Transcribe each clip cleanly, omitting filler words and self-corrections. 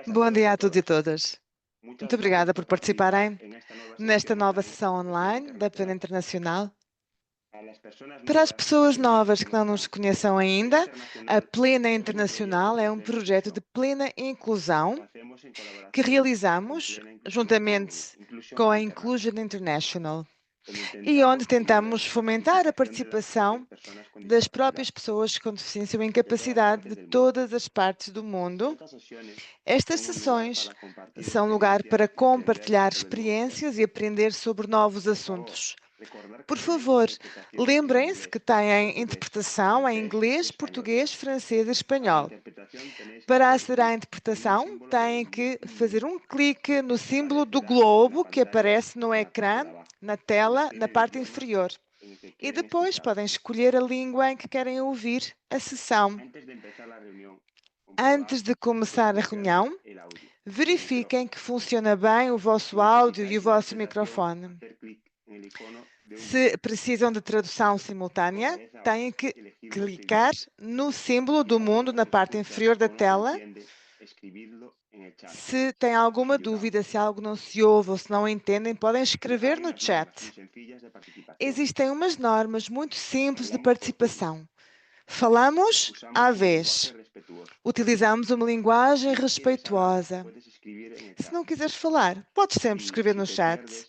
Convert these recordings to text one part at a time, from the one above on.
Bom dia a todos e todas. Muito obrigada por participarem nesta nova sessão online da Plena Internacional. Para as pessoas novas que não nos conheçam ainda, a Plena Internacional é um projeto de plena inclusão que realizamos juntamente com a Inclusion International e onde tentamos fomentar a participação das próprias pessoas com deficiência ou incapacidade de todas as partes do mundo. Estas sessões são lugar para compartilhar experiências e aprender sobre novos assuntos. Por favor, lembrem-se que têm interpretação em inglês, português, francês e espanhol. Para aceder à interpretação, têm que fazer um clique no símbolo do globo que aparece no ecrã, na tela, na parte inferior. E depois podem escolher a língua em que querem ouvir a sessão. Antes de começar a reunião, verifiquem que funciona bem o vosso áudio e o vosso microfone. Se precisam de tradução simultânea, têm que clicar no símbolo do mundo na parte inferior da tela. Se têm alguma dúvida, se algo não se ouve ou se não entendem, podem escrever no chat. Existem umas normas muito simples de participação. Falamos à vez. Utilizamos uma linguagem respeituosa. Se não quiseres falar, podes sempre escrever no chat.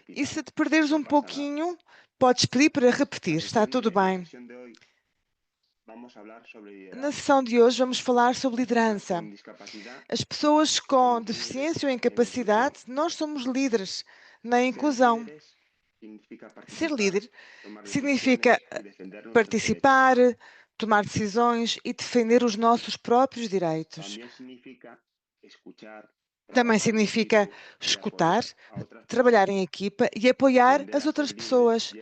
E se te perderes um pouquinho, podes pedir para repetir. Está tudo bem. Na sessão de hoje vamos falar sobre liderança. As pessoas com deficiência ou incapacidade, nós somos líderes na inclusão. Ser líder significa participar, tomar decisões e defender os nossos próprios direitos. Também significa escutar, trabalhar em equipa e apoiar as outras pessoas.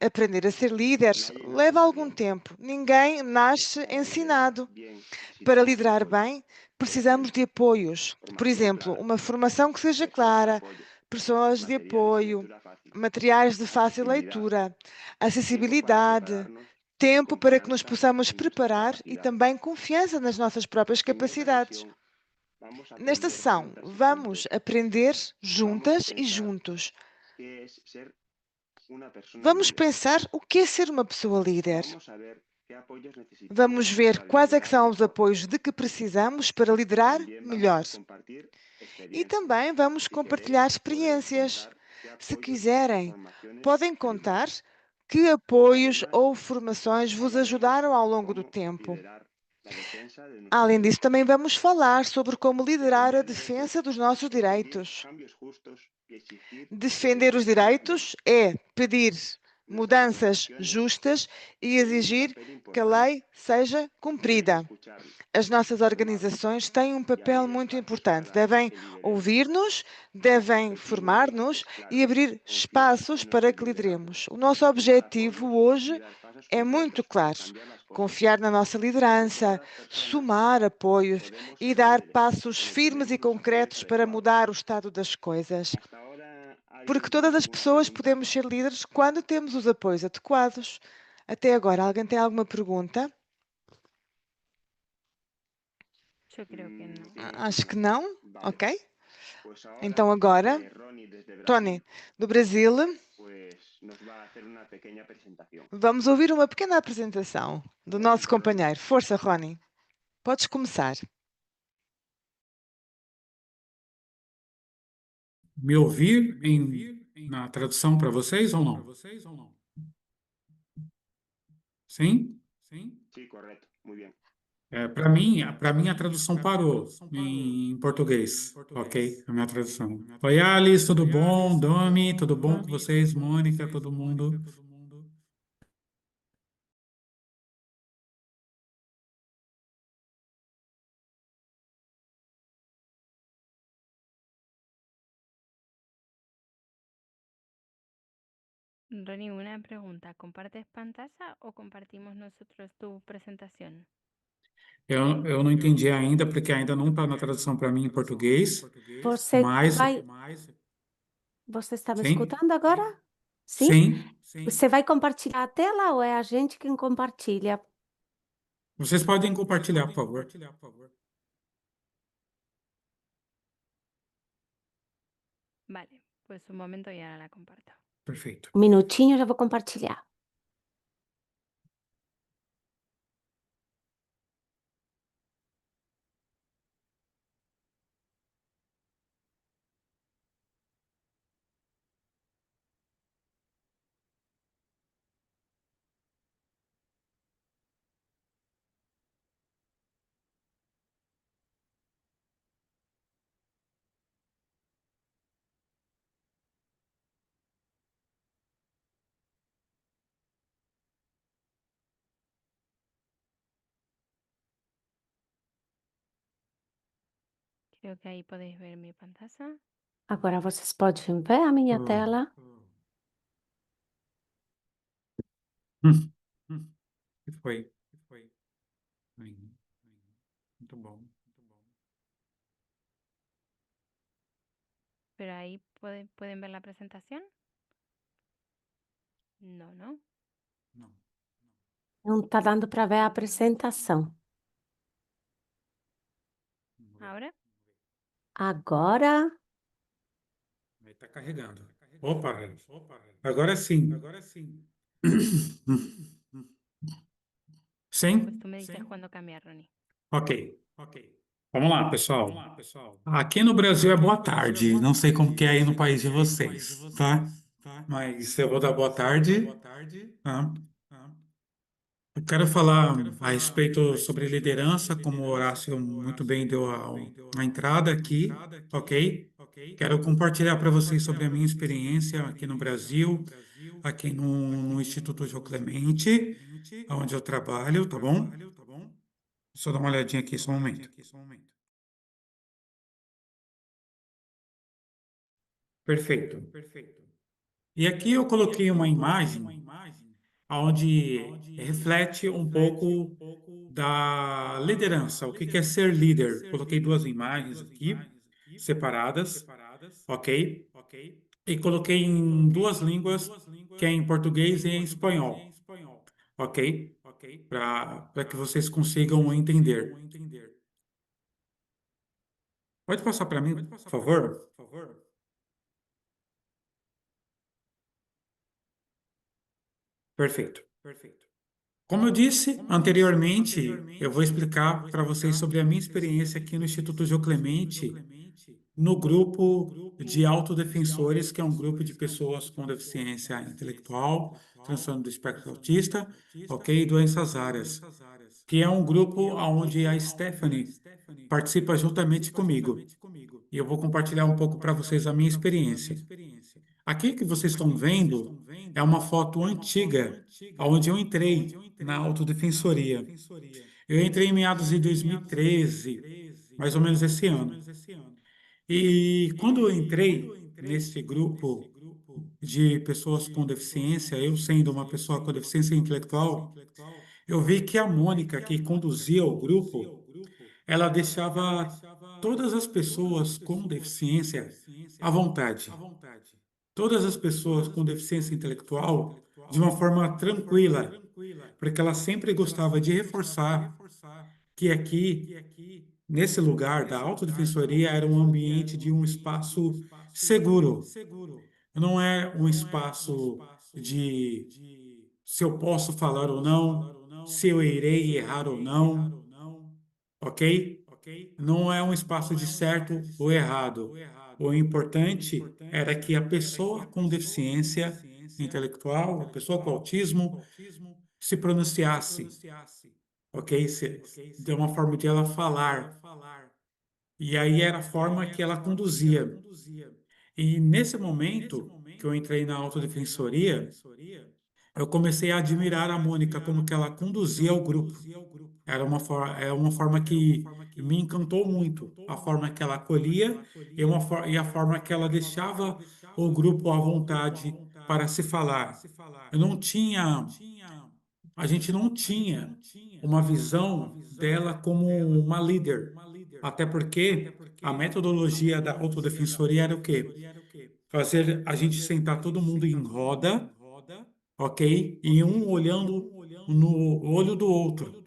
Aprender a ser líder leva algum tempo. Ninguém nasce ensinado. Para liderar bem, precisamos de apoios. Por exemplo, uma formação que seja clara, pessoas de apoio, materiais de fácil leitura, acessibilidade, tempo para que nos possamos preparar e também confiança nas nossas próprias capacidades. Nesta sessão, vamos aprender juntas e juntos. Vamos pensar o que é ser uma pessoa líder. Vamos ver quais é que são os apoios de que precisamos para liderar melhor. E também vamos compartilhar experiências. Se quiserem, podem contar que apoios ou formações vos ajudaram ao longo do tempo. Além disso, também vamos falar sobre como liderar a defesa dos nossos direitos. Defender os direitos é pedir mudanças justas e exigir que a lei seja cumprida. As nossas organizações têm um papel muito importante. Devem ouvir-nos, devem formar-nos e abrir espaços para que lideremos. O nosso objetivo hoje é muito claro: confiar na nossa liderança, somar apoios e dar passos firmes e concretos para mudar o estado das coisas. Porque todas as pessoas podemos ser líderes quando temos os apoios adequados. Até agora, alguém tem alguma pergunta? Yo creo que no. Acho que não. Ok. Então agora, Tony, do Brasil, vamos ouvir uma pequena apresentação do nosso companheiro. Força, Rony. Podes começar. Me ouvir na tradução para vocês ou não? Sim? Sí, correcto. Muy bien. Para mim a tradução parou em português, ok? A minha tradução. Oi, Alice, tudo bom? Domi, tudo bom com vocês? Mônica, todo mundo? Ronnie, una pregunta. ¿Compartes pantalla o compartimos nosotros tu presentación? Eu não entendi ainda, porque ainda não está na tradução para mim em português, Você mas... Você está me Sim? escutando agora? Sim? Sim? Você vai compartilhar a tela ou é a gente quem compartilha? Vocês podem compartilhar, por favor. Vale, pues un momento y ahora la comparto. Perfeito. Um minutinho, eu já vou compartilhar. Creo que ahí podéis ver mi pantalla. Agora vocês podem ver a minha tela. Hum, que foi? Muito bom. Pero ahí pueden ver la presentación. No, ¿no? Não. Não está dando para ver a apresentação. Ahora. Agora, Aí tá carregando. Opa, agora sim. Sim? Pues tú me dices cuándo cambiar, Ronnie. Ok. Vamos lá, pessoal. Aqui no Brasil é boa tarde. Não sei como que é aí no país de vocês, tá? Mas eu vou dar boa tarde. Tá? Eu quero falar a respeito sobre liderança, como o Horácio muito bem deu a entrada aqui, ok? Quero compartilhar para vocês sobre a minha experiência aqui no Brasil, aqui no Instituto João Clemente, onde eu trabalho, tá bom? Deixa eu dar uma olhadinha aqui, só um momento. Perfeito. E aqui eu coloquei uma imagem onde reflete um pouco da liderança, o que que é ser líder. Coloquei duas imagens aqui, separadas, ok? E coloquei em duas línguas, que é em português e em espanhol, ok? Para que vocês consigam entender. Pode passar para mim, por favor? Perfeito. Como eu disse anteriormente, eu vou explicar para vocês sobre a minha experiência aqui no Instituto João Clemente, no grupo de autodefensores, que é um grupo de pessoas com deficiência intelectual, transtorno do espectro autista, ok, e doenças raras, que é um grupo onde a Stephanie participa juntamente comigo. E eu vou compartilhar um pouco para vocês a minha experiência. Aqui que vocês estão vendo é uma foto antiga, onde eu entrei na autodefensoria. Eu entrei em meados de 2013, mais ou menos esse ano. E quando eu entrei nesse grupo de pessoas com deficiência, eu sendo uma pessoa com deficiência intelectual, eu vi que a Mônica, que conduzia o grupo, ela deixava todas as pessoas com deficiência à vontade. Todas as pessoas com deficiência intelectual de uma forma tranquila, porque ela sempre gostava de reforçar que aqui, nesse lugar da autodefensoria, era um ambiente de um espaço seguro. Não é um espaço de se eu posso falar ou não, se eu irei errar ou não, ok? Não é um espaço de certo ou errado. O importante era que a pessoa com deficiência intelectual, a pessoa com autismo, se pronunciasse, ok? De uma forma de ela falar. E aí era a forma que ela conduzia. E nesse momento que eu entrei na autodefensoria, eu comecei a admirar a Mônica, como que ela conduzia o grupo. É uma forma que me encantou muito, a forma que ela acolhia e a forma que ela deixava o grupo à vontade para se falar. Eu não tinha, a gente não tinha uma visão dela como uma líder, até porque a metodologia da autodefensoria era o quê? Fazer a gente sentar todo mundo em roda, ok? E um olhando no olho do outro,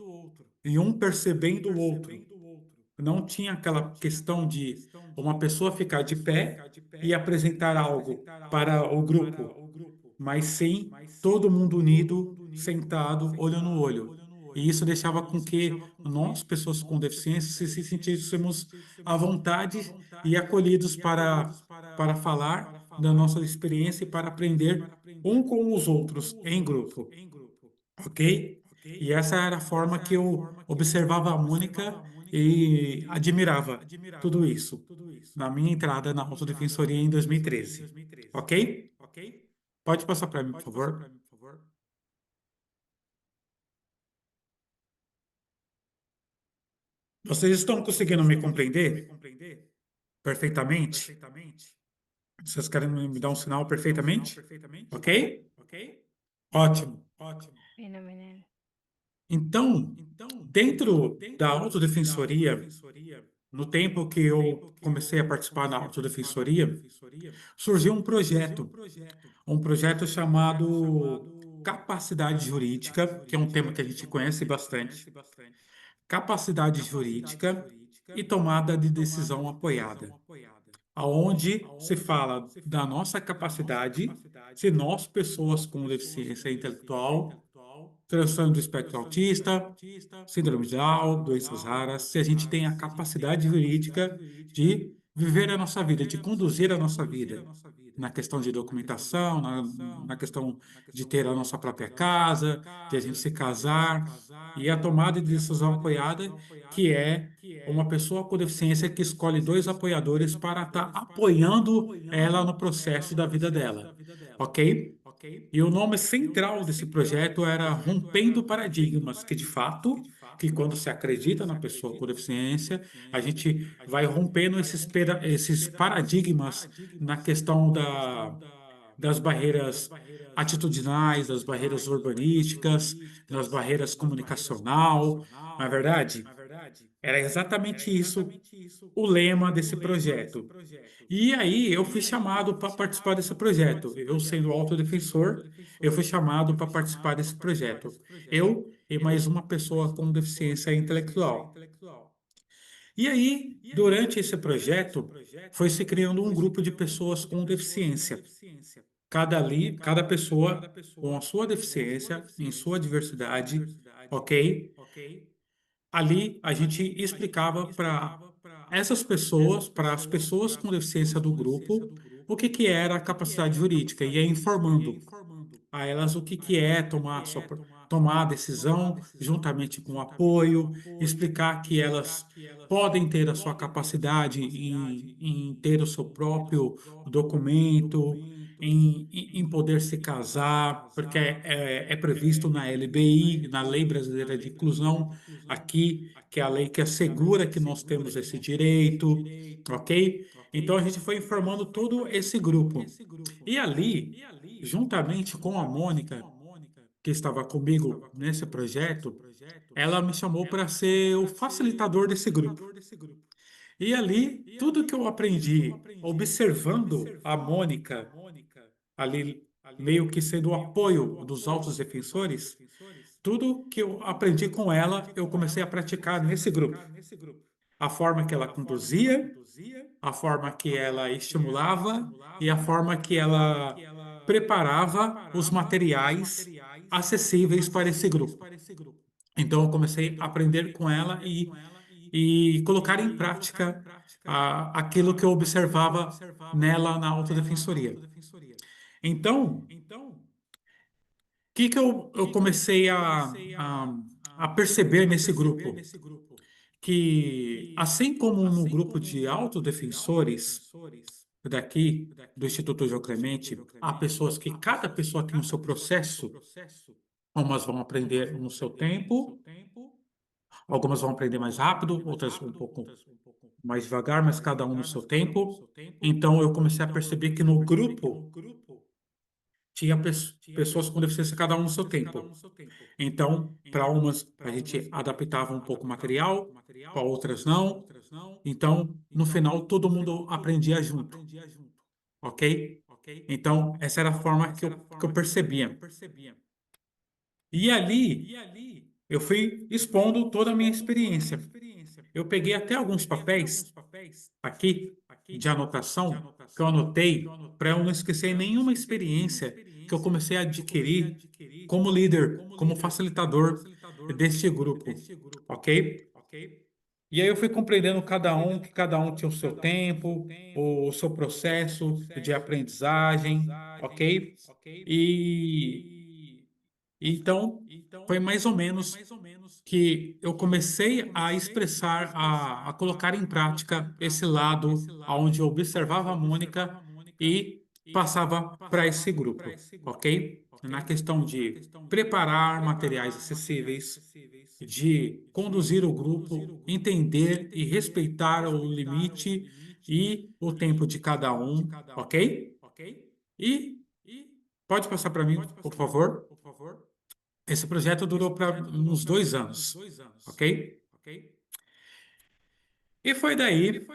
e um percebendo o outro, não tinha aquela questão de uma pessoa ficar de pé e apresentar algo para o grupo, mas sim todo mundo unido, sentado, olho no olho. E isso deixava com que nós, pessoas com deficiência, se sentíssemos à vontade e acolhidos para falar da nossa experiência e para aprender um com os outros em grupo, ok? E essa era a forma que eu observava a Mônica e admirava tudo isso na minha entrada na Autodefensoria em 2013, ok? Pode passar para mim, por favor. Vocês estão conseguindo me compreender perfeitamente? Vocês querem me dar um sinal perfeitamente? Ok? Ótimo. Fenomenal. Então, dentro da Autodefensoria, no tempo que eu comecei a participar da Autodefensoria, surgiu um projeto chamado Capacidade Jurídica, que é um tema que a gente conhece bastante. Capacidade jurídica e tomada de decisão apoiada, aonde se fala da nossa capacidade, se nós, pessoas com deficiência intelectual, transtorno do espectro autista, síndrome de Down, doenças raras, se a gente tem a capacidade jurídica de viver a nossa vida, de conduzir a nossa vida, na questão de documentação, na questão de ter a nossa própria casa, de a gente se casar, e a tomada de decisão apoiada, que é uma pessoa com deficiência que escolhe dois apoiadores para estar apoiando ela no processo da vida dela, ok? E o nome central desse projeto era Rompendo Paradigmas, que de fato, que quando se acredita na pessoa com deficiência, a gente vai rompendo esses paradigmas na questão das barreiras atitudinais, das barreiras urbanísticas, das barreiras comunicacional, na verdade. Era exatamente isso o lema desse projeto. E aí eu fui chamado para participar desse projeto. Eu, sendo autodefensor, eu fui chamado para participar desse projeto. Eu e mais uma pessoa com deficiência intelectual. E aí, durante esse projeto, foi se criando um grupo de pessoas com deficiência. Cada pessoa com a sua deficiência, em sua diversidade, ok? Ali a gente explicava para essas pessoas, para as pessoas com deficiência do grupo, o que que era a capacidade jurídica, e ia informando a elas o que que é tomar a decisão juntamente com o apoio, explicar que elas podem ter a sua capacidade em ter o seu próprio documento, em poder se casar, porque é previsto na LBI, na Lei Brasileira de Inclusão, aqui, que é a lei que assegura que nós temos esse direito, ok? Então a gente foi informando todo esse grupo. E ali, juntamente com a Mônica, que estava comigo nesse projeto, ela me chamou para ser o facilitador desse grupo. E ali, tudo que eu aprendi observando a Mônica, ali meio que sendo o apoio dos autos defensores, tudo que eu aprendi com ela, eu comecei a praticar nesse grupo. A forma que ela conduzia, a forma que ela estimulava e a forma que ela preparava os materiais acessíveis para esse grupo. Então, eu comecei a aprender com ela e colocar em prática aquilo que eu observava nela na autodefensoria. Então, o que eu comecei a perceber nesse grupo? Que, assim como no grupo de autodefensores daqui do Instituto João Clemente, há pessoas que cada pessoa tem o seu processo, umas vão aprender no seu tempo, algumas vão aprender mais rápido, outras um pouco mais devagar, mas cada um no seu tempo. Então eu comecei a perceber que no grupo tinha pessoas com deficiência, cada um no seu tempo. Então, para umas a gente adaptava um pouco o material, para outras não. Então, no final, todo mundo aprendia junto, ok? Então, essa era a forma que eu percebia. E ali, eu fui expondo toda a minha experiência. eu peguei até alguns papéis aqui de anotação que eu anotei para eu não esquecer nenhuma experiência que eu comecei a adquirir como líder, como facilitador deste grupo, ok? E aí eu fui compreendendo que cada um tinha o seu tempo, o seu processo de aprendizagem, ok? E então foi mais ou menos que eu comecei a expressar, a colocar em prática esse lado onde eu observava a Mônica e passava para esse grupo, ok? Na questão de preparar materiais acessíveis, de conduzir o grupo, entender e respeitar o limite e o tempo de cada um, ok? E pode passar para mim, por favor? Esse projeto durou para uns 2 anos, ok? E foi daí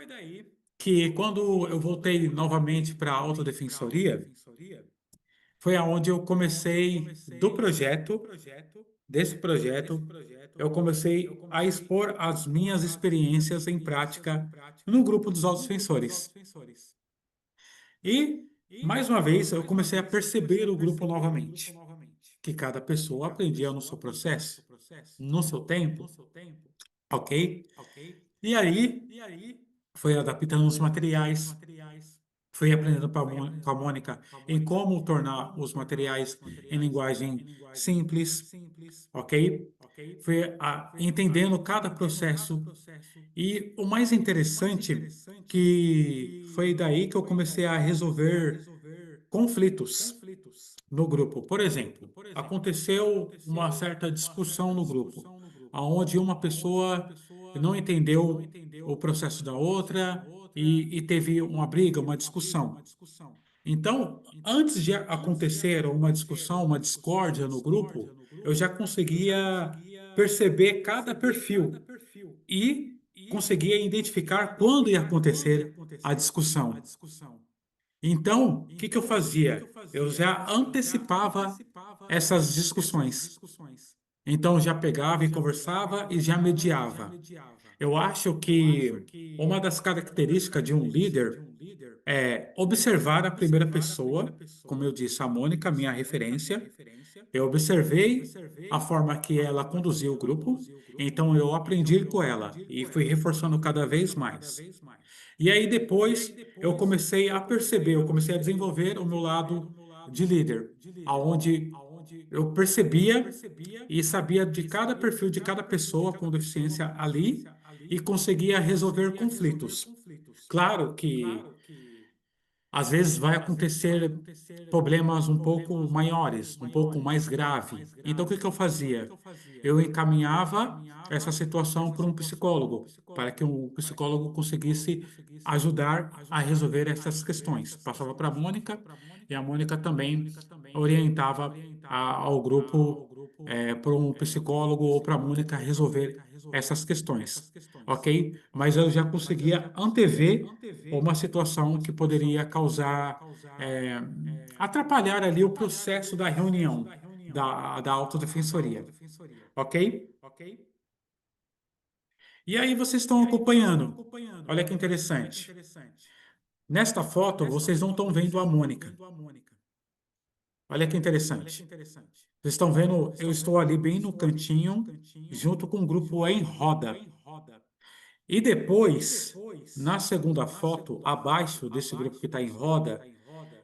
que, quando eu voltei novamente para a autodefensoria, foi aonde eu comecei desse projeto, eu comecei a expor as minhas experiências em prática no grupo dos autodefensores. E, mais uma vez, eu comecei a perceber o grupo novamente, que cada pessoa aprendia no seu processo, no seu tempo, ok? E aí, foi adaptando os materiais, fui aprendendo com a Mônica em como tornar os materiais em linguagem simples, ok? Fui entendendo cada processo. E o mais interessante que foi daí que eu comecei a resolver conflitos no grupo. Por exemplo, aconteceu uma certa discussão no grupo, onde uma pessoa não entendeu o processo da outra e teve uma briga, uma discussão. Então, antes de acontecer uma discussão, uma discórdia no grupo, eu já conseguia perceber cada perfil e conseguia identificar quando ia acontecer a discussão. Então, o que eu fazia? Eu já antecipava essas discussões. Então, já pegava e conversava e já mediava. Eu acho que uma das características de um líder é observar a primeira pessoa, como eu disse, a Mônica, minha referência. Eu observei a forma que ela conduziu o grupo, então eu aprendi com ela e fui reforçando cada vez mais. E aí depois eu comecei a perceber, eu comecei a desenvolver o meu lado de líder, aonde eu percebia e sabia de cada perfil de cada pessoa com deficiência ali e conseguia resolver conflitos. Claro que às vezes vai acontecer problemas um pouco maiores, um pouco mais grave. Então, o que eu fazia? Eu encaminhava essa situação para um psicólogo, para que o psicólogo conseguisse ajudar a resolver essas questões. Passava para a Mônica e a Mônica também orientava ao grupo para um psicólogo ou para a Mônica resolver essas questões, ok? Mas eu já conseguia antever uma situação que poderia causar, é, atrapalhar ali o processo da reunião da autodefensoria, ok? E aí vocês estão acompanhando. Olha que interessante. Nesta foto, vocês não estão vendo a Mônica. Olha que interessante. Vocês estão vendo, eu estou ali bem no cantinho, junto com o grupo em roda. E depois, na segunda foto, abaixo desse grupo que está em roda,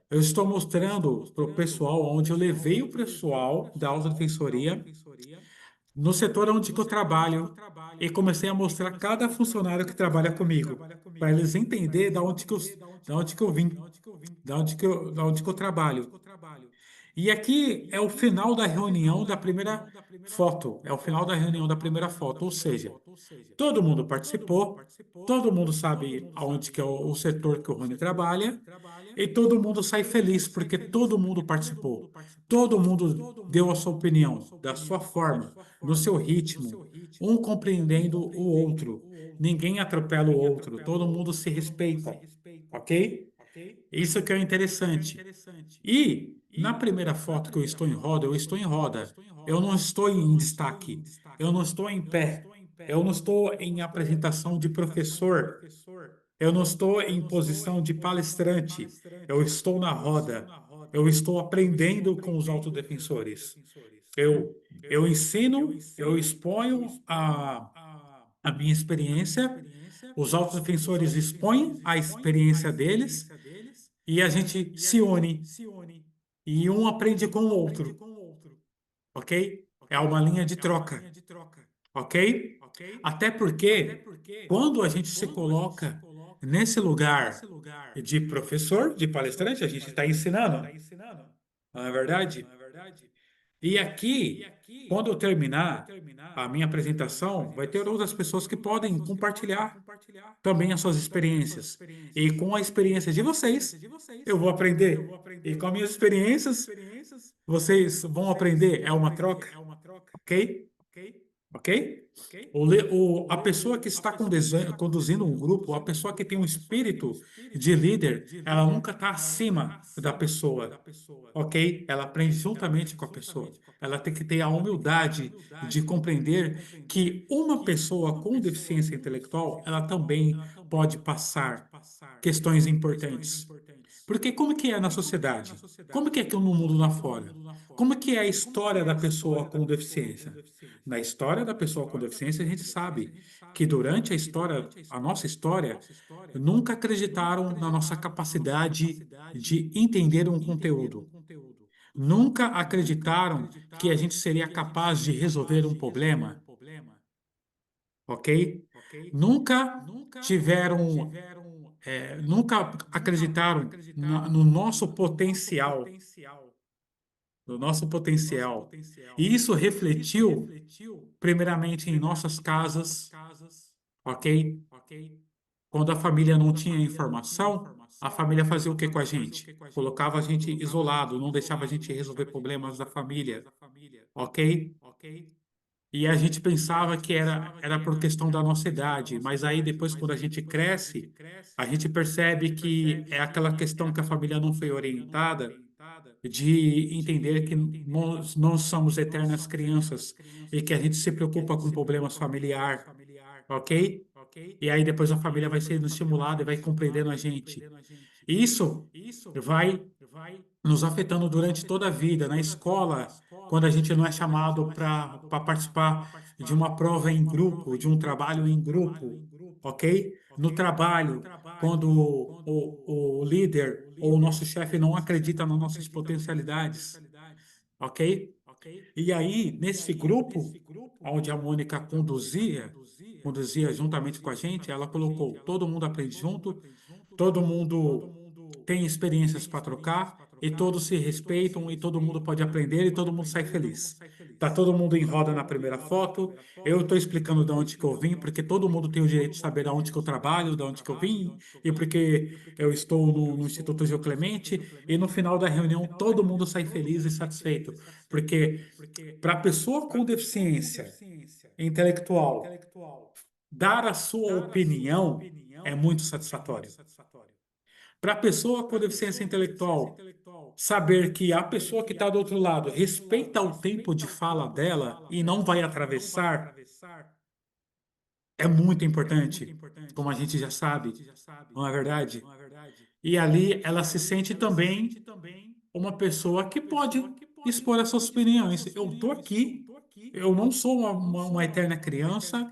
eu estou mostrando para o pessoal onde eu levei o pessoal da autodefensoria no setor onde que eu trabalho e comecei a mostrar cada funcionário que trabalha comigo, para eles entenderem da onde que eu vim, da onde que eu trabalho. E aqui é o final da reunião da primeira foto, é o final da reunião da primeira foto, ou seja, todo mundo participou, todo mundo sabe aonde que é o setor que o Rony trabalha, e todo mundo sai feliz porque todo mundo participou. Todo mundo deu a sua opinião, da sua forma, no seu ritmo, um compreendendo o outro. Ninguém atropela o outro, todo mundo se respeita, ok? Isso que é interessante. E na primeira foto que eu estou em roda, eu estou em roda. Eu não estou em destaque. Eu não estou em pé. Eu não estou em apresentação de professor. Eu não estou em posição de palestrante. Eu estou na roda. Eu estou aprendendo com os autodefensores. Eu ensino, eu exponho a minha experiência. Os autodefensores expõem a experiência deles e a gente se une. E um aprende com o outro, ok? É uma linha de troca, ok? Até porque, quando a gente se coloca nesse lugar de professor, de palestrante, a gente está ensinando, não é verdade? E aqui, quando eu terminar a minha apresentação, vai ter outras pessoas que podem compartilhar também as suas experiências. E com a experiência de vocês, eu vou aprender. E com as minhas experiências, vocês vão aprender. É uma troca, ok? Ok? A pessoa que está conduzindo um grupo, a pessoa que tem um espírito de líder, ela nunca está acima da pessoa, ok? Ela aprende juntamente com a pessoa. Ela tem que ter a humildade de compreender que uma pessoa com deficiência intelectual, ela também pode passar questões importantes. Porque como que é na sociedade? Como que é no mundo lá fora? Como que é a história da pessoa com deficiência? Na história da pessoa com deficiência, a gente sabe que durante a história, a nossa história, nunca acreditaram na nossa capacidade de entender um conteúdo. Nunca acreditaram que a gente seria capaz de resolver um problema, ok? Nunca tiveram, nunca acreditaram no nosso potencial, no nosso potencial. E isso refletiu primeiramente em nossas casas, ok? Quando a família não tinha informação, a família fazia o que com a gente? Colocava a gente isolado, não deixava a gente resolver problemas da família, ok? E a gente pensava que era por questão da nossa idade, mas aí depois, quando a gente cresce, a gente percebe que é aquela questão que a família não foi orientada de entender que nós não somos eternas crianças e que a gente se preocupa com problemas familiares, ok? E aí depois a família vai sendo estimulada e vai compreendendo a gente. Isso vai nos afetando durante toda a vida. Na escola, quando a gente não é chamado para participar de uma prova em grupo, de um trabalho em grupo, ok? No trabalho, quando o líder ou o nosso chefe não acredita nas nossas potencialidades, ok? E aí, nesse grupo, onde a Mônica conduzia juntamente com a gente, ela colocou: todo mundo aprende junto, todo mundo tem experiências para trocar, e todos se respeitam, e todo mundo pode aprender, e todo mundo sai feliz. Tá todo mundo em roda na primeira foto. Eu estou explicando de onde que eu vim, porque todo mundo tem o direito de saber de onde que eu trabalho, de onde que eu vim, e porque eu estou no Instituto Geo Clemente, e no final da reunião todo mundo sai feliz e satisfeito, porque para a pessoa com deficiência intelectual dar a sua opinião é muito satisfatório. Para a pessoa com deficiência intelectual saber que a pessoa que está do outro lado respeita o tempo de fala dela e não vai atravessar é muito importante, como a gente já sabe, não é verdade? E ali ela se sente também uma pessoa que pode expor as suas opiniões. Eu estou aqui, eu não sou uma eterna criança,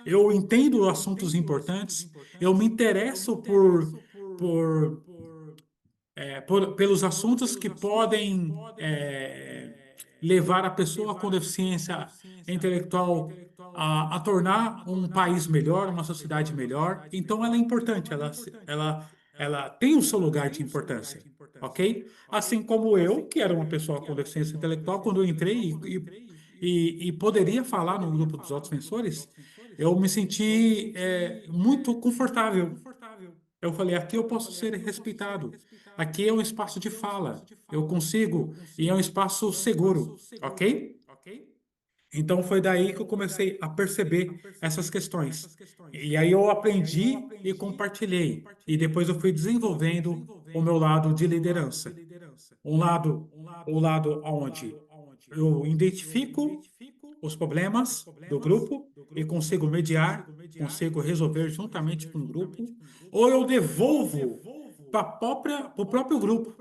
eu entendo assuntos importantes, eu me interesso por pelos assuntos que podem levar a pessoa com deficiência intelectual a tornar um país melhor, uma sociedade melhor. Então, ela é importante, ela tem o seu lugar de importância, ok? Assim como eu, que era uma pessoa com deficiência intelectual, quando eu entrei e poderia falar no grupo dos autodefensores, eu me senti muito confortável. Eu falei, aqui eu posso ser respeitado. Aqui é um espaço de fala. Eu consigo, e é um espaço seguro, ok? Então foi daí que eu comecei a perceber essas questões. E aí eu aprendi e compartilhei. E depois eu fui desenvolvendo o meu lado de liderança. O lado onde eu identifico os problemas do grupo e consigo mediar, consigo resolver juntamente com o grupo, ou eu devolvo para o próprio grupo,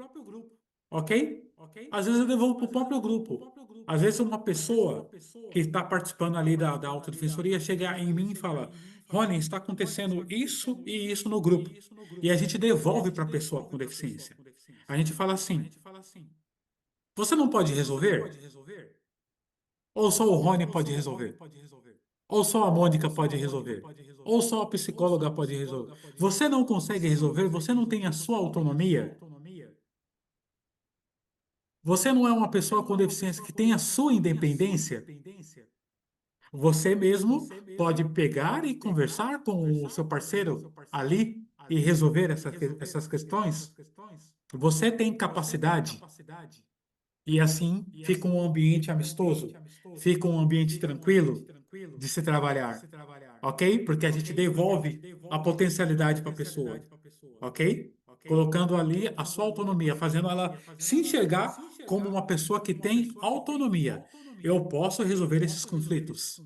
ok? Às vezes eu devolvo para o próprio grupo. Às vezes uma pessoa que está participando ali da autodefensoria chega em mim e fala: Rony, está acontecendo isso e isso no grupo. E a gente devolve para a pessoa com deficiência. A gente fala assim: você não pode resolver? Ou só o Rony pode resolver? Ou só a Mônica pode resolver? Ou só a psicóloga pode resolver? Você não consegue resolver? Você não tem a sua autonomia? Você não é uma pessoa com deficiência que tem a sua independência? Você mesmo pode pegar e conversar com o seu parceiro ali e resolver essas questões? Você tem capacidade? E assim fica um ambiente amistoso, fica um ambiente tranquilo de se trabalhar, ok? Porque a gente devolve a potencialidade para a pessoa, ok? Colocando ali a sua autonomia, fazendo ela se enxergar como uma pessoa que tem autonomia. Eu posso resolver esses conflitos.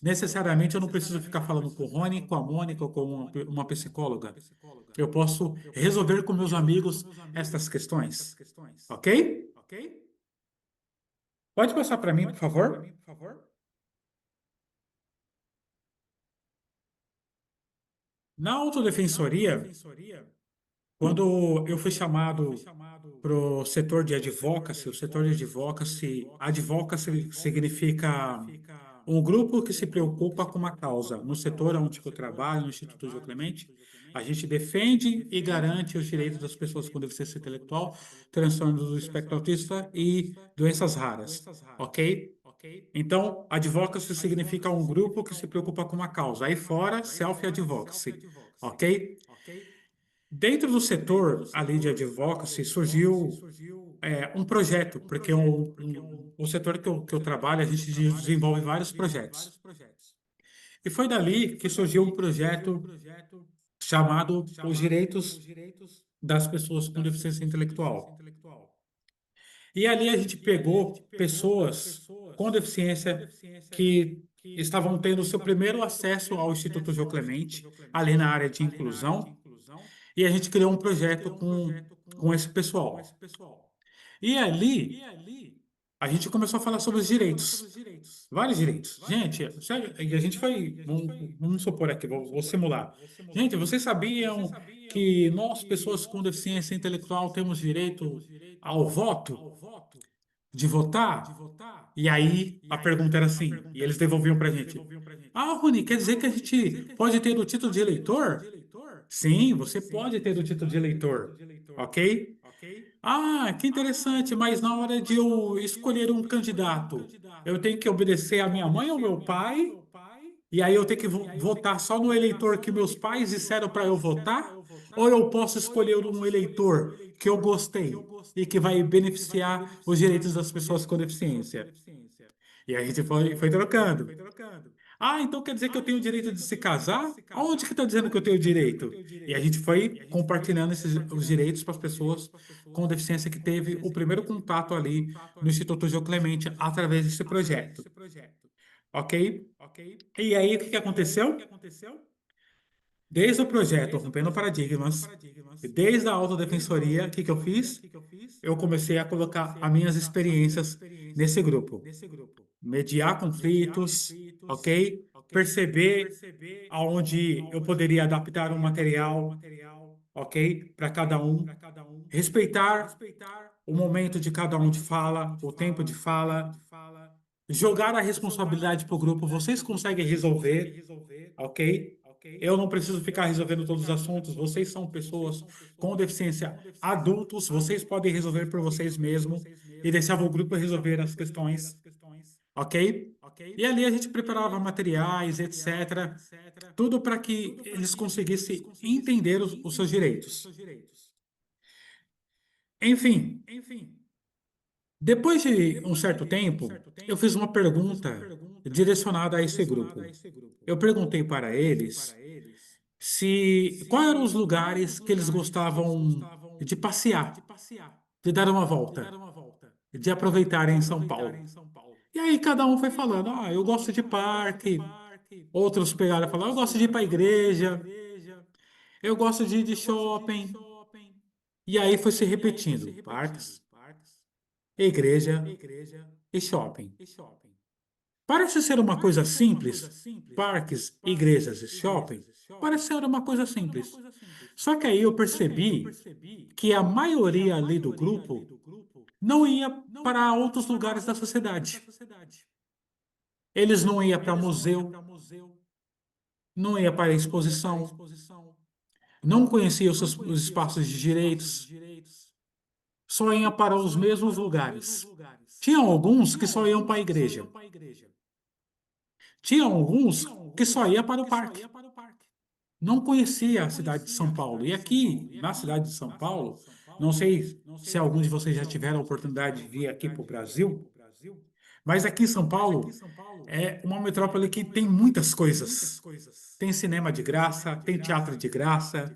Necessariamente eu não preciso ficar falando com o Rony, com a Mônica ou com uma psicóloga. Eu posso resolver com meus amigos estas questões, ok? Pode passar para mim, por favor? Na autodefensoria, quando eu fui chamado para o setor de advocacy, o setor de advocacy significa um grupo que se preocupa com uma causa. No setor onde eu trabalho, no Instituto Gil Clemente, a gente defende e garante os direitos das pessoas com deficiência intelectual, transtorno do espectro autista e doenças raras, ok? Então, advocacy significa um grupo que se preocupa com uma causa. Aí fora, self-advocacy, ok? Dentro do setor ali de advocacy surgiu um projeto, porque o setor que eu trabalho, a gente desenvolve vários projetos. E foi dali que surgiu um projeto chamado Os Direitos das Pessoas com Deficiência Intelectual. E ali a gente pegou pessoas com deficiência que estavam tendo o seu primeiro acesso ao Instituto Gil Clemente, ali na área de inclusão, e a gente criou um projeto com esse pessoal. E ali a gente começou a falar sobre os direitos, vários direitos. Gente, e a gente foi, vamos supor aqui, vou simular. Gente, vocês sabiam que nós, pessoas com deficiência intelectual, temos direito ao voto? De votar? E aí a pergunta era assim, e eles devolviam para a gente. Ah, Rony, quer dizer que a gente pode ter o título de eleitor? Sim, você pode ter o título de eleitor, ok? Ah, que interessante, mas na hora de eu escolher um candidato, eu tenho que obedecer a minha mãe ou meu pai? E aí eu tenho que votar só no eleitor que meus pais disseram para eu votar? Ou eu posso escolher um eleitor que eu gostei e que vai beneficiar os direitos das pessoas com deficiência? E aí a gente foi trocando. Ah, então quer dizer que eu tenho o direito de se casar? Aonde que está dizendo que eu tenho o direito? E a gente foi compartilhando os direitos para as pessoas com deficiência que teve o primeiro contato ali no Instituto Gil Clemente através desse projeto. Ok? E aí o que aconteceu? Desde o projeto Rompendo Paradigmas, desde a autodefensoria, o que eu fiz? Eu comecei a colocar as minhas experiências nesse grupo. Mediar conflitos, ok? Perceber aonde eu poderia adaptar um material, ok? Para cada um. Respeitar o momento de cada um de fala, o tempo de fala. Jogar a responsabilidade para o grupo. Vocês conseguem resolver, ok? Eu não preciso ficar resolvendo todos os assuntos. Vocês são pessoas com deficiência adultos. Vocês podem resolver por vocês mesmos e deixava o grupo resolver as questões, ok? E ali a gente preparava materiais, etc. Tudo para que eles conseguissem entender os seus direitos. Enfim, depois de um certo tempo, eu fiz uma pergunta direcionada a esse grupo. Eu perguntei para eles quais eram os lugares que eles gostavam de passear, de dar uma volta, de aproveitarem em São Paulo. E aí cada um foi falando, eu gosto de parque, Outros pegaram e falaram, eu gosto de ir para a igreja, eu gosto de ir de shopping. E aí foi se repetindo, parques, igreja e shopping. Parece ser uma coisa simples, parques, igrejas e shopping, parece ser uma coisa simples. Só que aí eu percebi que a maioria ali do grupo não ia para outros lugares da sociedade. Eles não iam para museu, não iam para exposição, não conheciam os espaços de direitos, só iam para os mesmos lugares. Tinham alguns que só iam para a igreja. Tinha alguns que só iam para o parque. Não conhecia a cidade de São Paulo. E aqui, na cidade de São Paulo, não sei se alguns de vocês já tiveram a oportunidade de vir aqui para o Brasil, mas aqui em São Paulo é uma metrópole que tem muitas coisas. Tem cinema de graça, tem teatro de graça,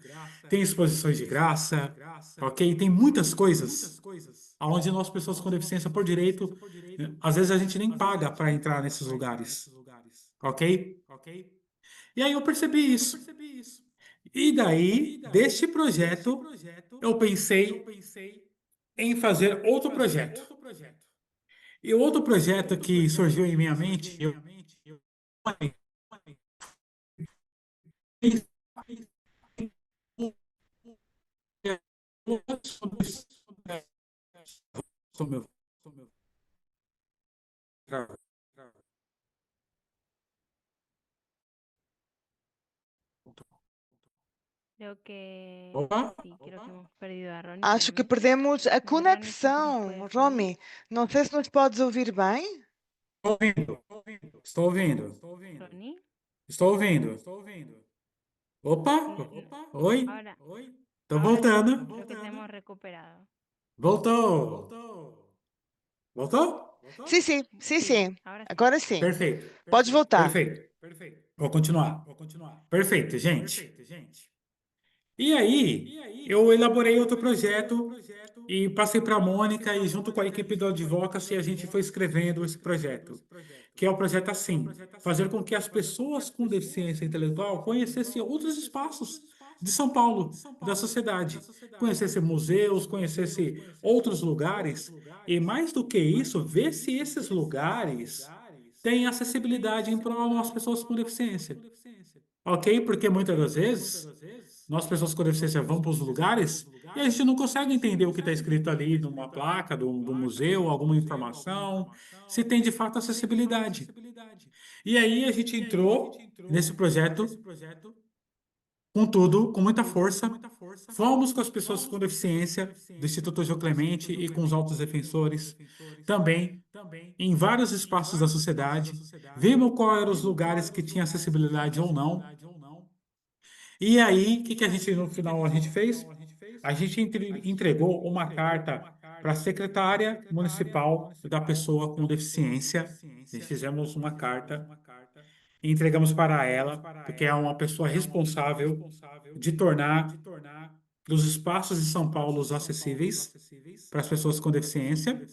tem exposições de graça, ok? Tem muitas coisas onde nós, pessoas com deficiência por direito, às vezes a gente nem paga para entrar nesses lugares, ok? E aí eu percebi isso. E daí, deste projeto, eu pensei em fazer outro projeto. E outro projeto que surgiu em minha mente, eu Creo que Opa, sí, creo que hemos perdido a Ronnie Acho que también. perdemos a Ronnie, si nos conexão, puedes oír. Romy. Não sei se nos podes ouvir bem. estou ouvindo. Ronnie, Estou ouvindo. Opa, oi, ahora, estou ahora sí, voltando. creo que te hemos recuperado. Voltou. Voltou? Sim, sim, sim, Sí, sim. ahora sí. Agora sim. Perfeito. Pode voltar. Perfeito. Vou continuar. Perfeito, gente. E aí, eu elaborei outro projeto e passei para a Mônica e junto com a equipe do Advocacy a gente foi escrevendo esse projeto, que é o projeto assim, fazer com que as pessoas com deficiência intelectual conhecessem outros espaços de São Paulo, da sociedade, conhecessem museus, conhecessem outros lugares e mais do que isso, ver se esses lugares têm acessibilidade em prol das pessoas com deficiência. Ok? Porque muitas das vezes nós, pessoas com deficiência, vamos para os lugares e a gente não consegue entender o que está escrito ali numa placa do museu, alguma informação, se tem de fato acessibilidade. E aí a gente entrou nesse projeto com tudo, com muita força. Fomos com as pessoas com deficiência do Instituto João Clemente e com os autos defensores também em vários espaços da sociedade. Vimos quais eram os lugares que tinham acessibilidade ou não. E aí, o que a gente, no final, a gente fez? A gente entregou uma carta para a secretária municipal da pessoa com deficiência. Nós fizemos uma carta e entregamos para ela, porque é uma pessoa responsável de tornar os espaços de São Paulo acessíveis para as pessoas com deficiência.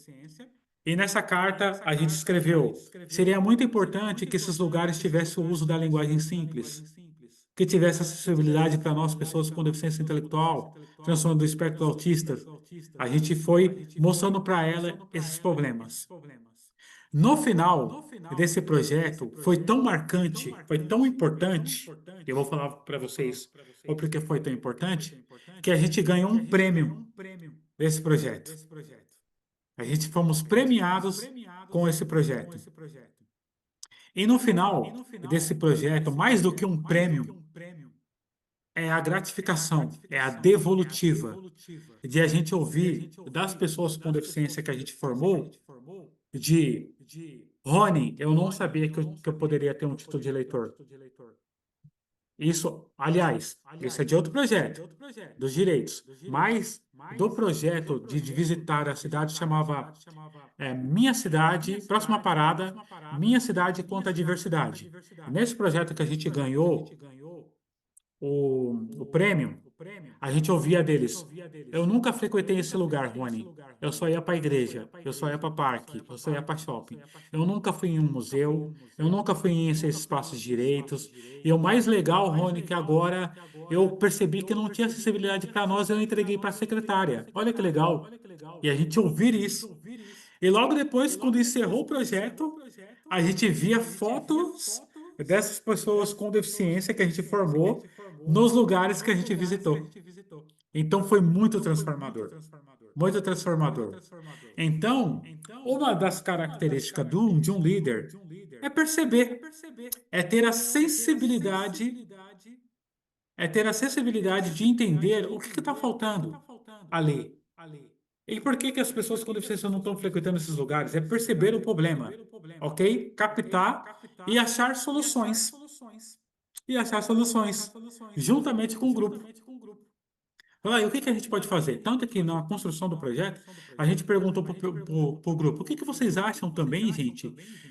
E nessa carta a gente escreveu: seria muito importante que esses lugares tivessem o uso da linguagem simples, que tivesse acessibilidade para nós, pessoas com deficiência intelectual, transtorno do espectro autista. A gente foi mostrando para ela esses problemas. No final desse projeto, foi tão marcante, foi tão importante, eu vou falar para vocês o porquê foi tão importante, que a gente ganhou um prêmio desse projeto. A gente fomos premiados com esse projeto. E no final desse projeto, mais do que um prêmio, é a gratificação, é a devolutiva de a gente ouvir das pessoas com deficiência que a gente formou, de Rony, eu não sabia que eu poderia ter um título de eleitor. Isso, aliás, isso é de outro projeto, dos direitos, mas do projeto de visitar a cidade chamava Minha Cidade, próxima parada, Minha Cidade contra a Diversidade. Nesse projeto que a gente ganhou o prêmio, a gente ouvia deles. Eu nunca frequentei esse lugar, Rony. Eu só ia para a igreja, eu só ia para parque, eu só ia para shopping. Eu nunca fui em um museu, eu nunca fui em esses espaços direitos. E o mais legal, Rony, que agora eu percebi que não tinha acessibilidade para nós, eu entreguei para a secretária. Olha que legal. E a gente ouvir isso. E logo depois, quando encerrou o projeto, a gente via fotos dessas pessoas com deficiência que a gente formou nos lugares que a gente visitou. Então foi muito transformador. Muito transformador. Então, uma das características de um líder é perceber, é ter a sensibilidade, de entender o que está faltando ali. E por que as pessoas com deficiência não estão frequentando esses lugares? É perceber o problema, ok? Captar e achar soluções. Juntamente com o grupo. Olha, e o que a gente pode fazer? Tanto que na construção do projeto, a gente perguntou para o grupo, o que vocês acham também, gente,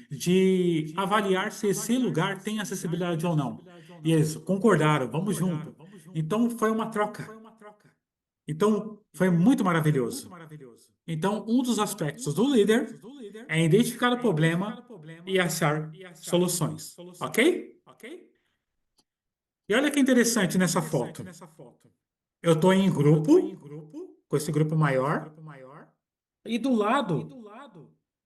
de avaliar se esse lugar tem acessibilidade ou não? E eles concordaram, vamos junto. Então, foi uma troca. Então, foi muito maravilhoso. Então, um dos aspectos do líder é identificar o problema e achar soluções. Ok? E olha que interessante nessa foto. Eu estou em grupo, com esse grupo maior, e do lado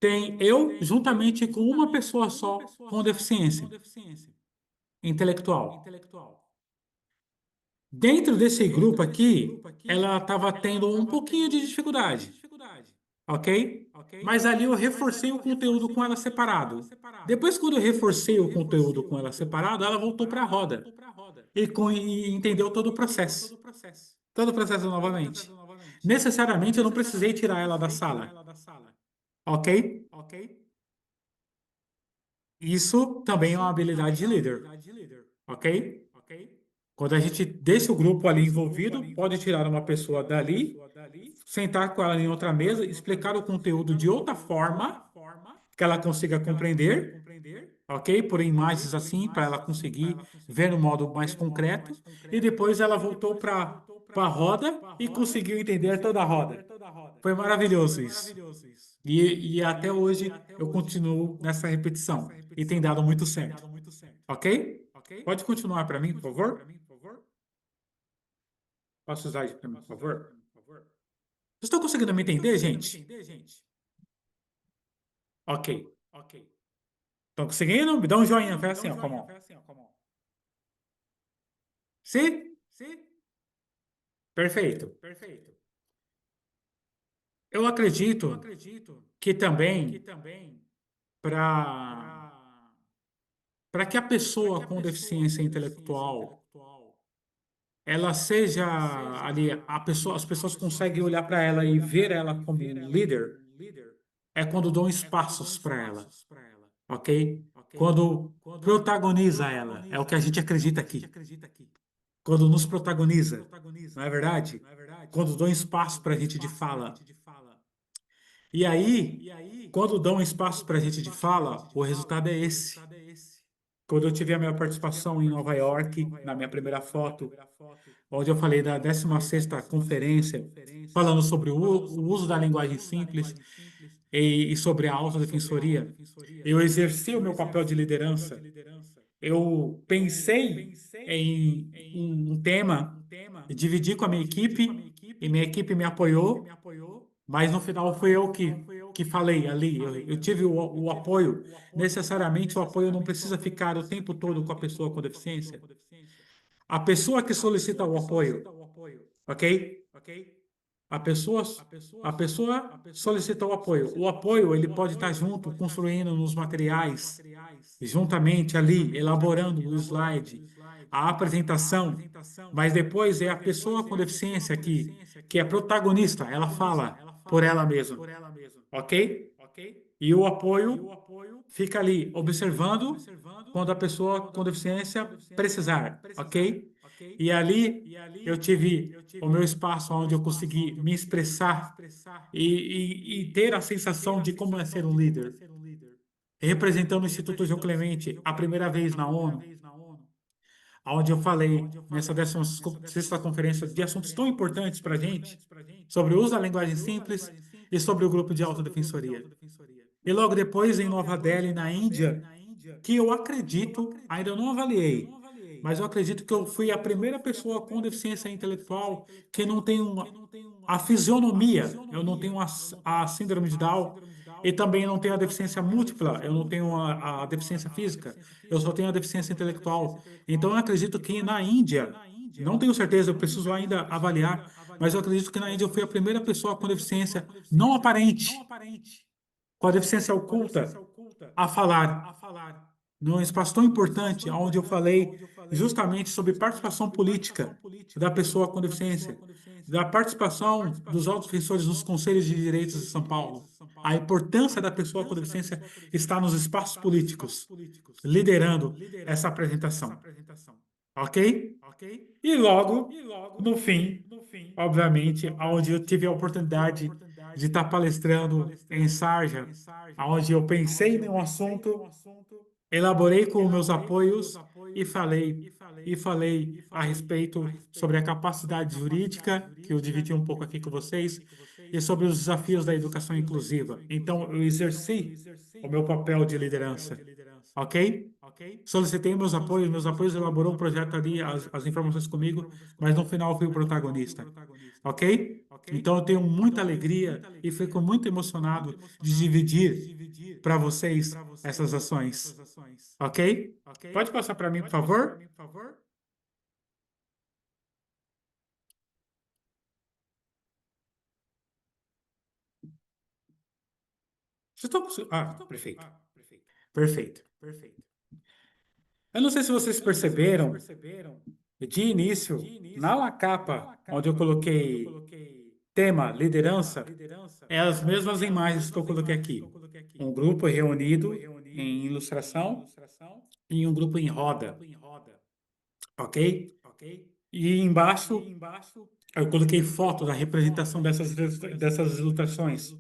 tem eu juntamente com uma pessoa só com deficiência intelectual. Dentro desse grupo aqui, ela estava tendo um pouquinho de dificuldade. Ok? Mas ali eu reforcei o conteúdo com ela separado. Depois, quando eu reforcei o conteúdo com ela separado, ela voltou para a roda e entendeu todo o processo. Todo o processo novamente. Necessariamente eu não precisei tirar ela da sala. Ok? Isso também é uma habilidade de líder. Ok? Quando a gente deixa o grupo ali envolvido, pode tirar uma pessoa dali, sentar com ela em outra mesa, explicar o conteúdo de outra forma que ela consiga compreender, ok? Por imagens assim, para ela conseguir ver no modo mais concreto, e depois ela voltou para a roda e conseguiu entender toda a roda. Foi maravilhoso isso. E até hoje eu continuo nessa repetição e tem dado muito certo. Ok? Pode continuar para mim, por favor? Posso usar isso para mim, por favor? Vocês estão conseguindo me entender, gente? Ok. Estão conseguindo? Me dá um joinha, faz assim, ó, come on. Sim? Perfeito. Eu acredito que também para que a pessoa com deficiência intelectual ela seja ali, as pessoas conseguem olhar para ela e ver ela como um líder, é quando dão espaços para ela, ok? Quando protagoniza ela, é o que a gente acredita aqui. Quando nos protagoniza, não é verdade? Quando dão espaço para a gente de fala. E aí, quando dão espaço para a gente de fala, o resultado é esse. Quando eu tive a minha participação em Nova York, na minha primeira foto, onde eu falei da 16ª conferência, falando sobre o uso da linguagem simples e sobre a autodefensoria, eu exerci o meu papel de liderança. Eu pensei em um tema, dividi com a minha equipe, e minha equipe me apoiou, mas no final fui eu que falei ali. Eu tive o apoio. Necessariamente o apoio não precisa ficar o tempo todo com a pessoa com deficiência. A pessoa que solicita o apoio, ok? A pessoa, a pessoa solicita o apoio. O apoio, ele pode estar junto, construindo nos materiais, juntamente ali, elaborando o slide, a apresentação, mas depois é a pessoa com deficiência que é protagonista, ela fala por ela mesma, ok? E o apoio fica ali, observando quando a pessoa com deficiência precisar, ok? E ali eu tive o meu espaço onde eu consegui me expressar e ter a sensação de como é ser um líder. Representando o Instituto João Clemente a primeira vez na ONU, onde eu falei nessa 16ª conferência de assuntos tão importantes para a gente, sobre o uso da linguagem simples e sobre o grupo de autodefensoria. E logo depois, em Nova Delhi, na Índia, que eu acredito, ainda não avaliei, mas eu acredito que eu fui a primeira pessoa com deficiência intelectual que não tem a fisionomia, eu não tenho a síndrome de Down, e também não tenho a deficiência múltipla, eu não tenho a deficiência física, eu só tenho a deficiência intelectual. Então eu acredito que na Índia, não tenho certeza, eu preciso ainda avaliar, mas eu acredito que na Índia eu fui a primeira pessoa com deficiência não aparente, com a deficiência oculta, a falar num espaço tão importante, onde eu falei justamente sobre participação política da pessoa com deficiência, da participação dos autodefensores nos conselhos de direitos de São Paulo. A importância da pessoa com deficiência está nos espaços políticos, liderando essa apresentação. Ok? E logo, no fim, obviamente, onde eu tive a oportunidade de estar palestrando em Sharjah, onde eu pensei em um assunto, elaborei com os meus apoios e falei a respeito sobre a capacidade jurídica, que eu dividi um pouco aqui com vocês, e sobre os desafios da educação inclusiva. Então, eu exerci o meu papel de liderança, ok? Solicitei meus apoios elaborou um projeto ali, as informações comigo, mas no final eu fui o protagonista, ok? Então, eu tenho muita alegria e fico muito emocionado de dividir para vocês essas ações. Ok? Pode passar para mim, por favor? Perfeito. Perfeito. Eu não sei se vocês perceberam, de início, na capa, onde eu coloquei tema liderança, é as mesmas imagens que eu coloquei aqui. Um grupo reunido em ilustração e um grupo em roda. Ok? E embaixo eu coloquei foto da representação dessas ilustrações,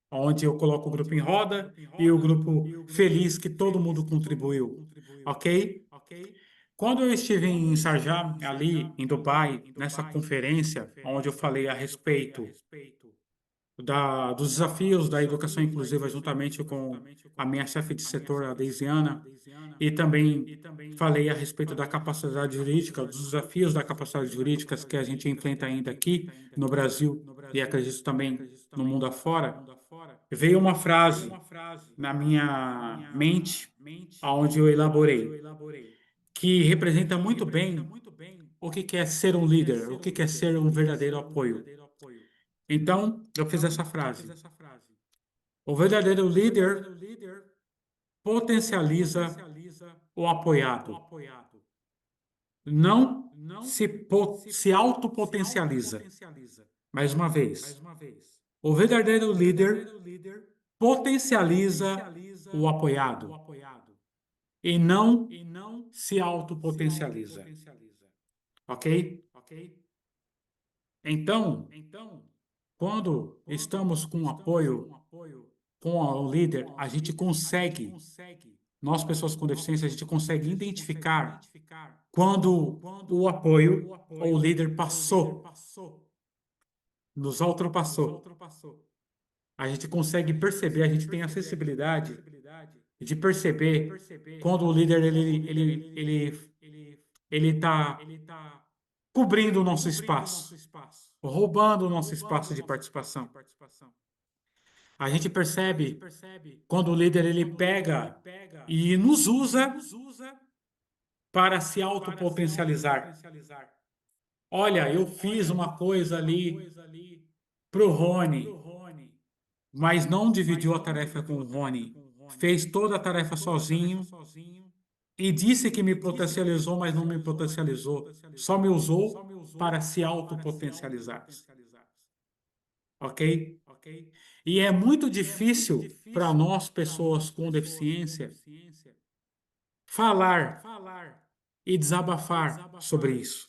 onde eu coloco o grupo em roda e o grupo feliz que todo mundo contribuiu. Ok? Quando eu estive em Sharjah, ali em Dubai, nessa conferência, onde eu falei a respeito dos desafios da educação inclusiva juntamente com a minha chefe de setor, a Deisiana, e também falei a respeito da capacidade jurídica, dos desafios da capacidade jurídica que a gente enfrenta ainda aqui no Brasil e acredito também no mundo afora. Veio uma frase na minha mente, onde eu elaborei, que representa muito bem o que é ser um líder, o que é ser um verdadeiro apoio. Então, eu fiz essa frase. O verdadeiro líder potencializa o apoiado. Não se autopotencializa. Mais uma vez. O verdadeiro líder potencializa o apoiado. E não se autopotencializa. Ok? Então, quando estamos com apoio com o líder, a gente consegue, nós pessoas com deficiência, a gente consegue identificar quando o apoio ou o líder nos ultrapassou. A gente consegue perceber, a gente tem a sensibilidade de perceber quando o líder ele está cobrindo o nosso espaço, roubando o nosso espaço de participação. A gente percebe quando o líder ele pega e nos usa para se autopotencializar. Olha, eu fiz uma coisa ali para o Rony, mas não dividiu a tarefa com o Rony. Fez toda a tarefa sozinho e disse que me potencializou, mas não me potencializou. Só me usou para se autopotencializar. Ok? E é muito difícil para nós, pessoas com deficiência, falar e desabafar sobre isso.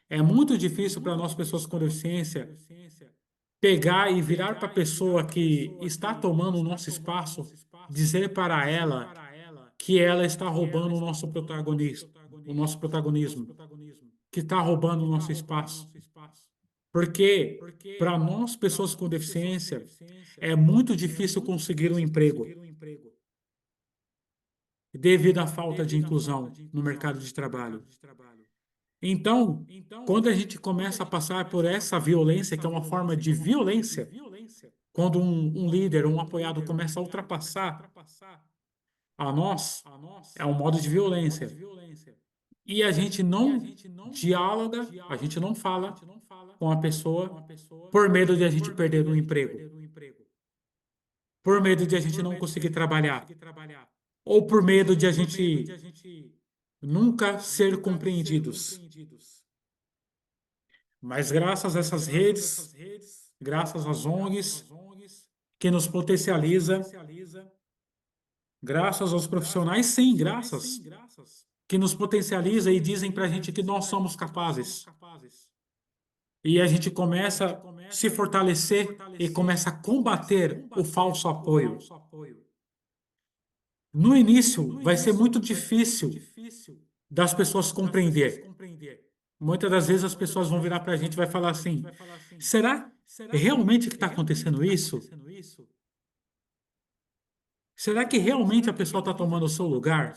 É muito difícil para nós, pessoas com deficiência, pegar e virar para a pessoa que está tomando o nosso espaço, dizer para ela que ela está roubando o nosso o nosso protagonismo, que está roubando o nosso espaço. Porque para nós, pessoas com deficiência, é muito difícil conseguir um emprego devido à falta de inclusão no mercado de trabalho. Então, quando a gente começa a passar por essa violência, que é uma forma de violência, quando um líder, um apoiado começa a ultrapassar a nós, é um modo de violência. E a gente não dialoga, a gente não fala com a pessoa por medo de a gente perder o emprego, por medo de a gente não conseguir trabalhar, ou por medo de a gente nunca ser compreendidos. Mas graças a essas redes, graças às ONGs, que nos potencializa, graças aos profissionais, sim, graças, que nos potencializa e dizem para a gente que nós somos capazes. E a gente começa a se fortalecer e começa a combater o falso apoio. No início, vai ser muito difícil das pessoas compreender. Muitas das vezes as pessoas vão virar para a gente e vai falar assim: será realmente que está acontecendo isso? Será que realmente a pessoa está tomando o seu lugar?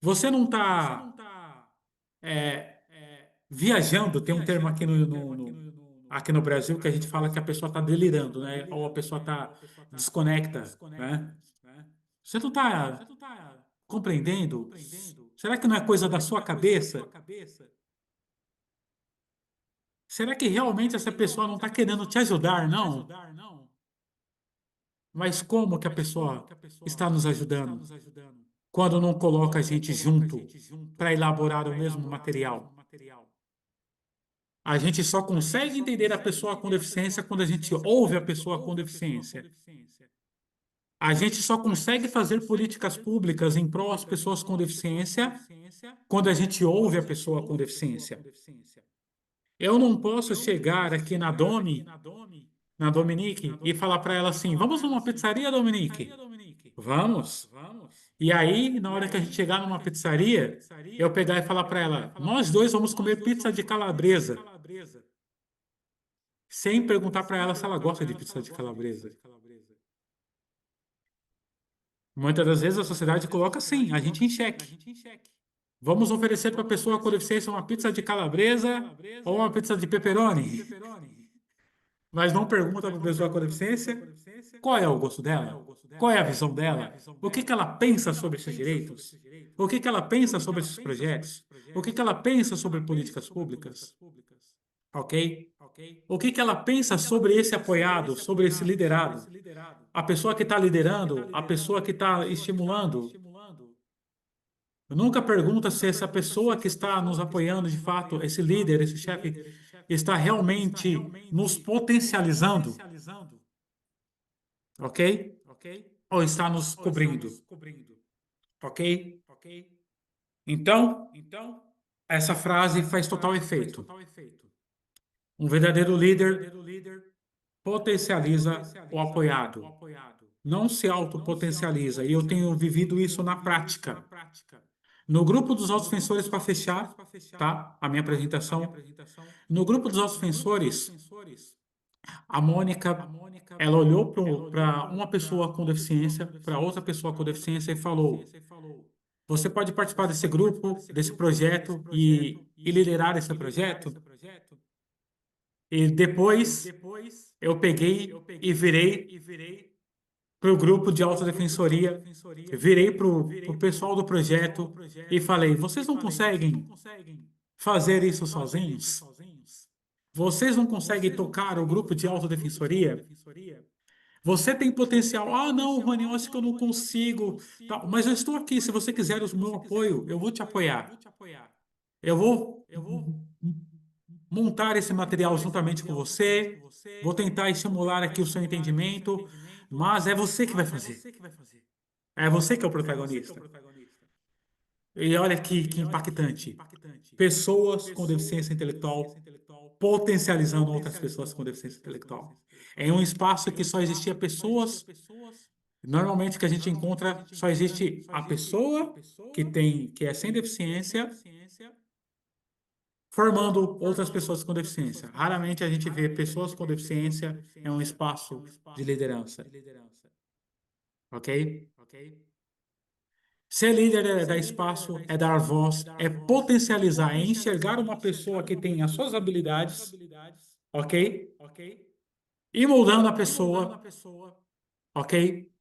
Você não está viajando? Tem um termo aqui aqui no Brasil que a gente fala que a pessoa está delirando, né? Ou a pessoa está desconecta, né? Você não está compreendendo? Será que não é coisa da sua cabeça? Será que realmente essa pessoa não está querendo te ajudar, não? Mas como que a pessoa está nos ajudando quando não coloca a gente junto para elaborar o mesmo material? A gente só consegue entender a pessoa com deficiência quando a gente ouve a pessoa com deficiência. A gente só consegue fazer políticas públicas em prol das pessoas com deficiência quando a gente ouve a pessoa com deficiência. Eu não posso chegar aqui na Dominique, e falar para ela assim: vamos numa pizzaria, Dominique? Vamos. E aí, na hora que a gente chegar numa pizzaria, eu pegar e falar para ela: nós dois vamos comer pizza de calabresa. Sem perguntar para ela se ela gosta de pizza de calabresa. Muitas das vezes a sociedade coloca assim, a gente em xeque. Vamos oferecer para a pessoa com deficiência uma pizza de calabresa ou uma pizza de pepperoni. Mas não pergunta para a pessoa com deficiência qual é o gosto dela, qual é a visão dela, o que ela pensa sobre esses direitos, o que ela pensa sobre esses projetos, o que ela pensa sobre políticas públicas, ok? O que ela pensa sobre esse apoiado, sobre esse liderado, a pessoa que está liderando, a pessoa que está estimulando. Nunca pergunta se essa pessoa que está nos apoiando, de fato, esse líder, esse chefe, está realmente nos potencializando, ok? Ou está nos cobrindo, ok? Então, essa frase faz total efeito. Um verdadeiro líder potencializa o apoiado, não se autopotencializa. E eu tenho vivido isso na prática. No grupo dos autodefensores, para fechar, tá? A minha apresentação. No grupo dos autodefensores, a Mônica, ela olhou para uma pessoa com deficiência, para outra pessoa com deficiência e falou: você pode participar desse grupo, desse projeto e liderar esse projeto? E depois eu peguei e virei para o grupo de autodefensoria, virei para o pessoal do projeto e falei: vocês não conseguem fazer isso sozinhos? Vocês não conseguem tocar o grupo de autodefensoria? Você tem potencial. Ah, não, Rony, eu acho que eu não consigo. Tá, mas eu estou aqui. Se você quiser o meu apoio, eu vou te apoiar. Eu vou montar esse material juntamente com você. Vou tentar estimular aqui o seu entendimento. Mas é você que vai fazer. É você que é o protagonista. E olha que impactante. Pessoas com deficiência intelectual potencializando outras pessoas com deficiência intelectual. Em um espaço que só existia pessoas Normalmente o que a gente encontra, só existe a pessoa que é sem deficiência, formando outras pessoas com deficiência. Raramente a gente vê pessoas com deficiência em um espaço de liderança. Ok? Ser líder é dar espaço, é dar voz, é potencializar, é enxergar uma pessoa que tem as suas habilidades, ok? E moldando a pessoa, ok?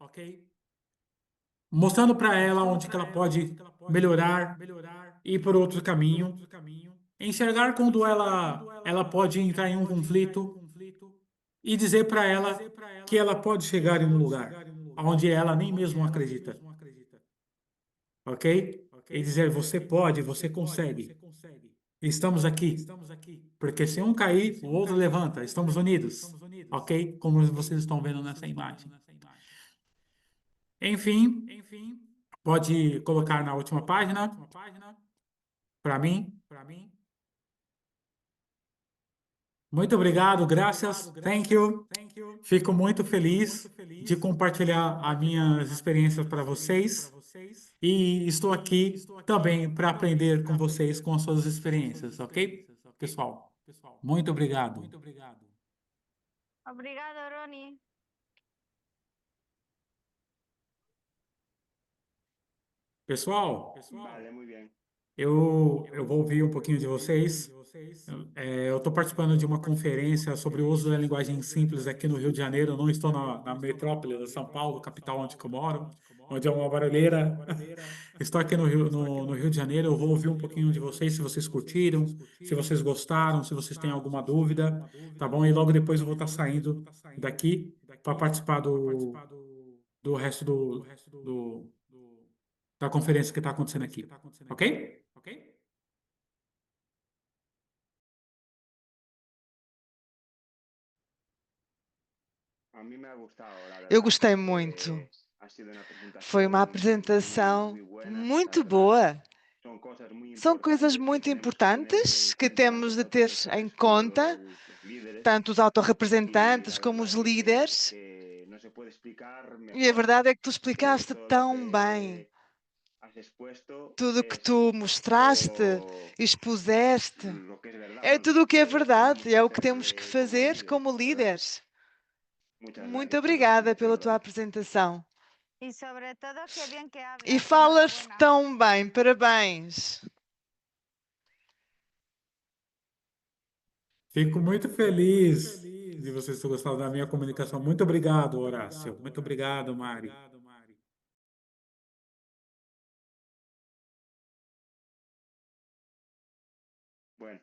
Mostrando para ela onde que ela pode melhorar, ir por outro caminho, enxergar quando ela pode entrar em um conflito e dizer para ela que ela pode chegar em um lugar onde ela nem mesmo acredita, ok? E dizer, você pode, você consegue. Estamos aqui, porque se um cair, o outro levanta. Estamos unidos, ok? Como vocês estão vendo nessa imagem. Enfim, pode colocar na última página, para mim. Muito obrigado, graças, thank you. Fico muito feliz de compartilhar as minhas experiências para vocês e estou aqui também para aprender com vocês com as suas experiências, ok? Pessoal, muito obrigado. Obrigado, Ronnie. Pessoal, Vale, muy bien. eu vou ouvir um pouquinho de vocês. Eu estou participando de uma conferência sobre o uso da linguagem simples aqui no Rio de Janeiro. Eu não estou na metrópole de São Paulo, capital onde eu moro, onde é uma barulheira. Estou aqui no Rio de Janeiro. Eu vou ouvir um pouquinho de vocês, se vocês curtiram, se vocês gostaram, se vocês têm alguma dúvida, tá bom? E logo depois eu vou estar saindo daqui para participar do resto da conferência que está acontecendo aqui, ok? A mí me ha gustado, la Eu verdad. gostei muito. Ha sido una Foi uma presentación apresentação muy buena, muito la verdad. boa. Son cosas muy São coisas importantes que muito tenemos que tener importantes en que cuenta temos de ter nosotros, em líderes, como conta, los líderes. tanto os Y autorrepresentantes la como os verdad líderes. que no se puede explicar E a mejor. verdade é que tu explicaste Todo lo tão bem. que has expuesto Tudo o que es tu mostraste, todo expuseste, lo que es verdad. é Bueno, tudo lo o que é que verdade, tenemos é que o que hacer temos que como fazer líderes, como ¿verdad? líderes. Muchas Muito gracias, obrigada pela tua perdona. apresentação. Y sobre todo, qué bien que hablas. E falas Enhorabuena. tão bem, parabéns. Fico muito feliz de vocês terem gostado da minha comunicação. Muito obrigado, Horácio. Muito obrigado, Mari. Bueno,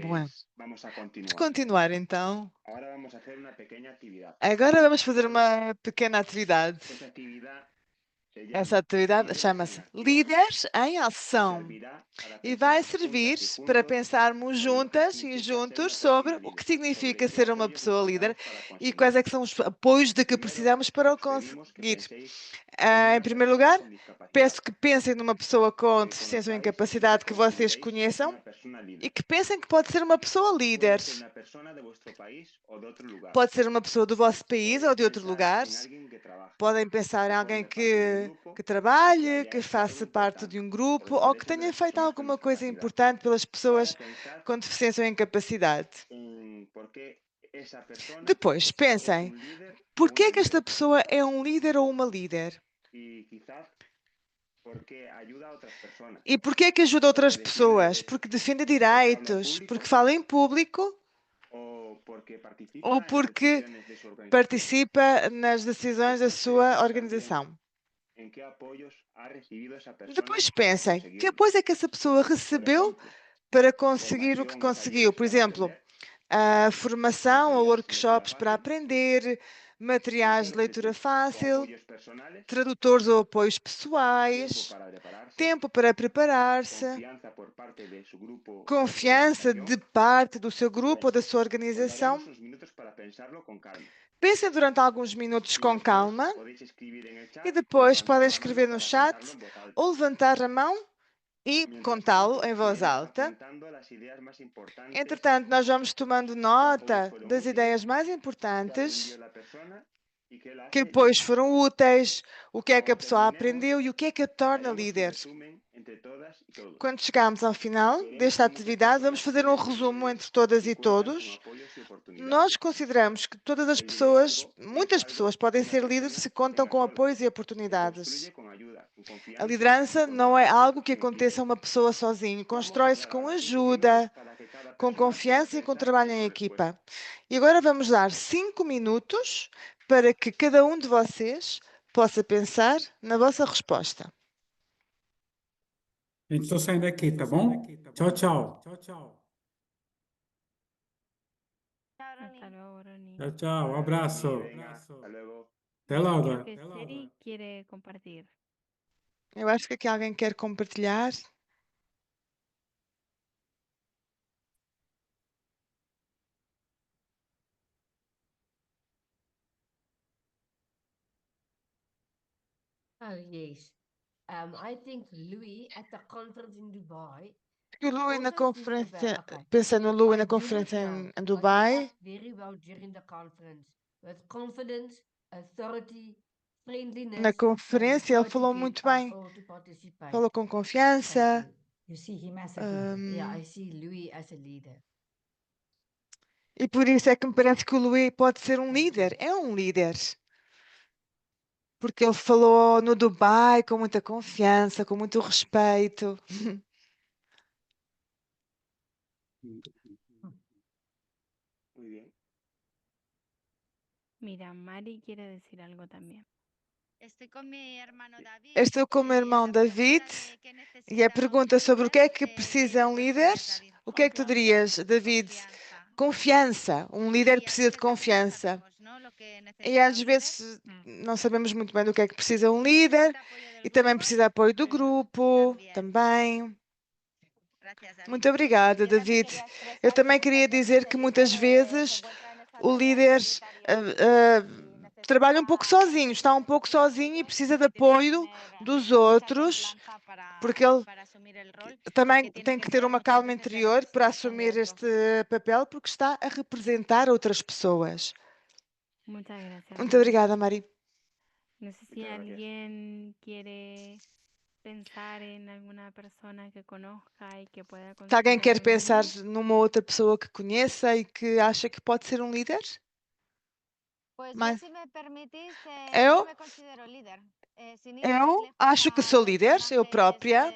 Bom, pues vamos a de continuar. continuar então. Ahora vamos a hacer una pequeña actividad. Agora vamos fazer uma pequena atividade. Esa actividad se Essa llama atividade Líderes en chama-se Acción. Líderes em Y Ação. servirá para E vai pensar servir juntas y para juntos pensarmos sobre lo que juntas e significa ser juntos una sobre persona o que líder, significa sobre qué ser uma apoyos pessoa líder necesitamos para e conseguirlo. quais é que são os apoios de que Primero, precisamos para o os pedimos que conseguir. penséis Em primeiro lugar, con discapacidad, peço que pensem numa pessoa com que deficiência ou conozcáis y incapacidade que que vocês consideréis conheçam una persona líder. e que pensem que pode ser uma pessoa líder. Puede ser una persona de vuestro país o de otro lugar. Pode ser uma pessoa do vosso país ou de outro Pensar lugar. en alguien que trabaje, Podem pensar em que alguém forme parte de un que grupo, que trabalhe, haya que hecho faça algo parte importante de um por grupo los ou que derechos de tenha las feito personas con alguma coisa discapacidad. importante pelas pessoas Ahora pensad com deficiência ou incapacidade. en por qué esa persona Depois, es pensem, un líder o por que una é que esta líder. pessoa é um líder ou uma líder? Y quizás porque ayuda a otras personas. E por que é que ajuda outras Porque defiende pessoas? derechos, Porque defende porque habla en direitos, público porque fala em público o porque participa ou en las porque decisiones de su organización. participa nas decisões da Después sua pensad también organização. en qué apoyos ha recibido esa persona Depois para pensem, que conseguirlo. apoio é que essa pessoa Por recebeu ejemplo, para conseguir o que formación o conseguiu? talleres Por para exemplo, aprender, a formação ou materiales de lectura workshops para fácil, aprender, materiais de tercero, leitura o fácil, apoyos personales, tradutores ou apoios tiempo pessoais, para prepararse, tempo para preparar-se, confianza por parte de su grupo o de su confiança organización. de parte do seu grupo ou da Pensad, sua os organização. daremos unos minutos para pensarlo con calma. Pensem durante alguns minutos Y com después calma podéis escribir en el chat e o depois levantar podem la mano escrever no para chat contarlo en voz alta. ou levantar a mão e Mientras contá-lo tanto, em voz iremos alta. apuntando las ideas más importantes Entretanto, nós vamos tomando que apoyos nota fueron das útiles, ideias mais que importantes, aprendió la persona que depois foram úteis, o que é que a pessoa aprendeu e o que é que a torna líder. Quando chegarmos ao final desta atividade, vamos fazer um resumo entre todas e todos. Nós consideramos que todas as pessoas, muitas pessoas podem ser líderes se contam com apoios e oportunidades. A liderança não é algo que aconteça a uma pessoa sozinha, constrói-se com ajuda, com confiança e com trabalho em equipa. E agora vamos dar 5 minutos para que cada um de vocês possa pensar na vossa resposta. Gente, estou saindo aqui, tá bom? Tchau, tchau. Hasta luego, Ronnie. Tchau, tchau. Um abraço. Venga, hasta luego. Até Creo Laura. que Seri quiere compartir. Eu acho que aqui alguém quer compartilhar. Oh, yes. I think Louis at the conference in Dubai. Que o Louis na Also conferência, okay. pensa no Louis I na do not conferência know, em but he Dubai, acted very well during the conference with confidence, authority, friendliness, na and conferência ele tried to falou get muito us bem, all to participate. falou com Thank confiança. you. You see him as a leader. Yeah, I see Louis as a leader. E por isso é que me parece que o Louis pode ser um líder. É um líder. Porque ele falou no Dubai com muita confiança, com muito respeito. Muy bien. Mira, Mari quiere decir algo también. Estou com meu irmão David. Estou com o meu irmão David e a pergunta sobre o que é que precisa um líder. O que é que tu dirias, David? Confiança. Um líder precisa de confiança. E às vezes não sabemos muito bem do que é que precisa um líder e também precisa de apoio do grupo, também. Muito obrigada, David. Eu também queria dizer que muitas vezes o líder trabalha um pouco sozinho, está um pouco sozinho e precisa de apoio dos outros, porque ele também tem que ter uma calma interior para assumir este papel, porque está a representar outras pessoas. Muchas gracias, Muito Mari. obrigada, Mari. No sé si alguien quiere pensar en alguna persona que conozca y que pueda Se alguém quer considerar un pensar líder. numa outra pessoa que conheça e que acha que pode ser um líder? Pois Mas eu, se me permites, eu, me considero líder. Sin ir eu más lejos acho que a sou líder, eu personajes, própria.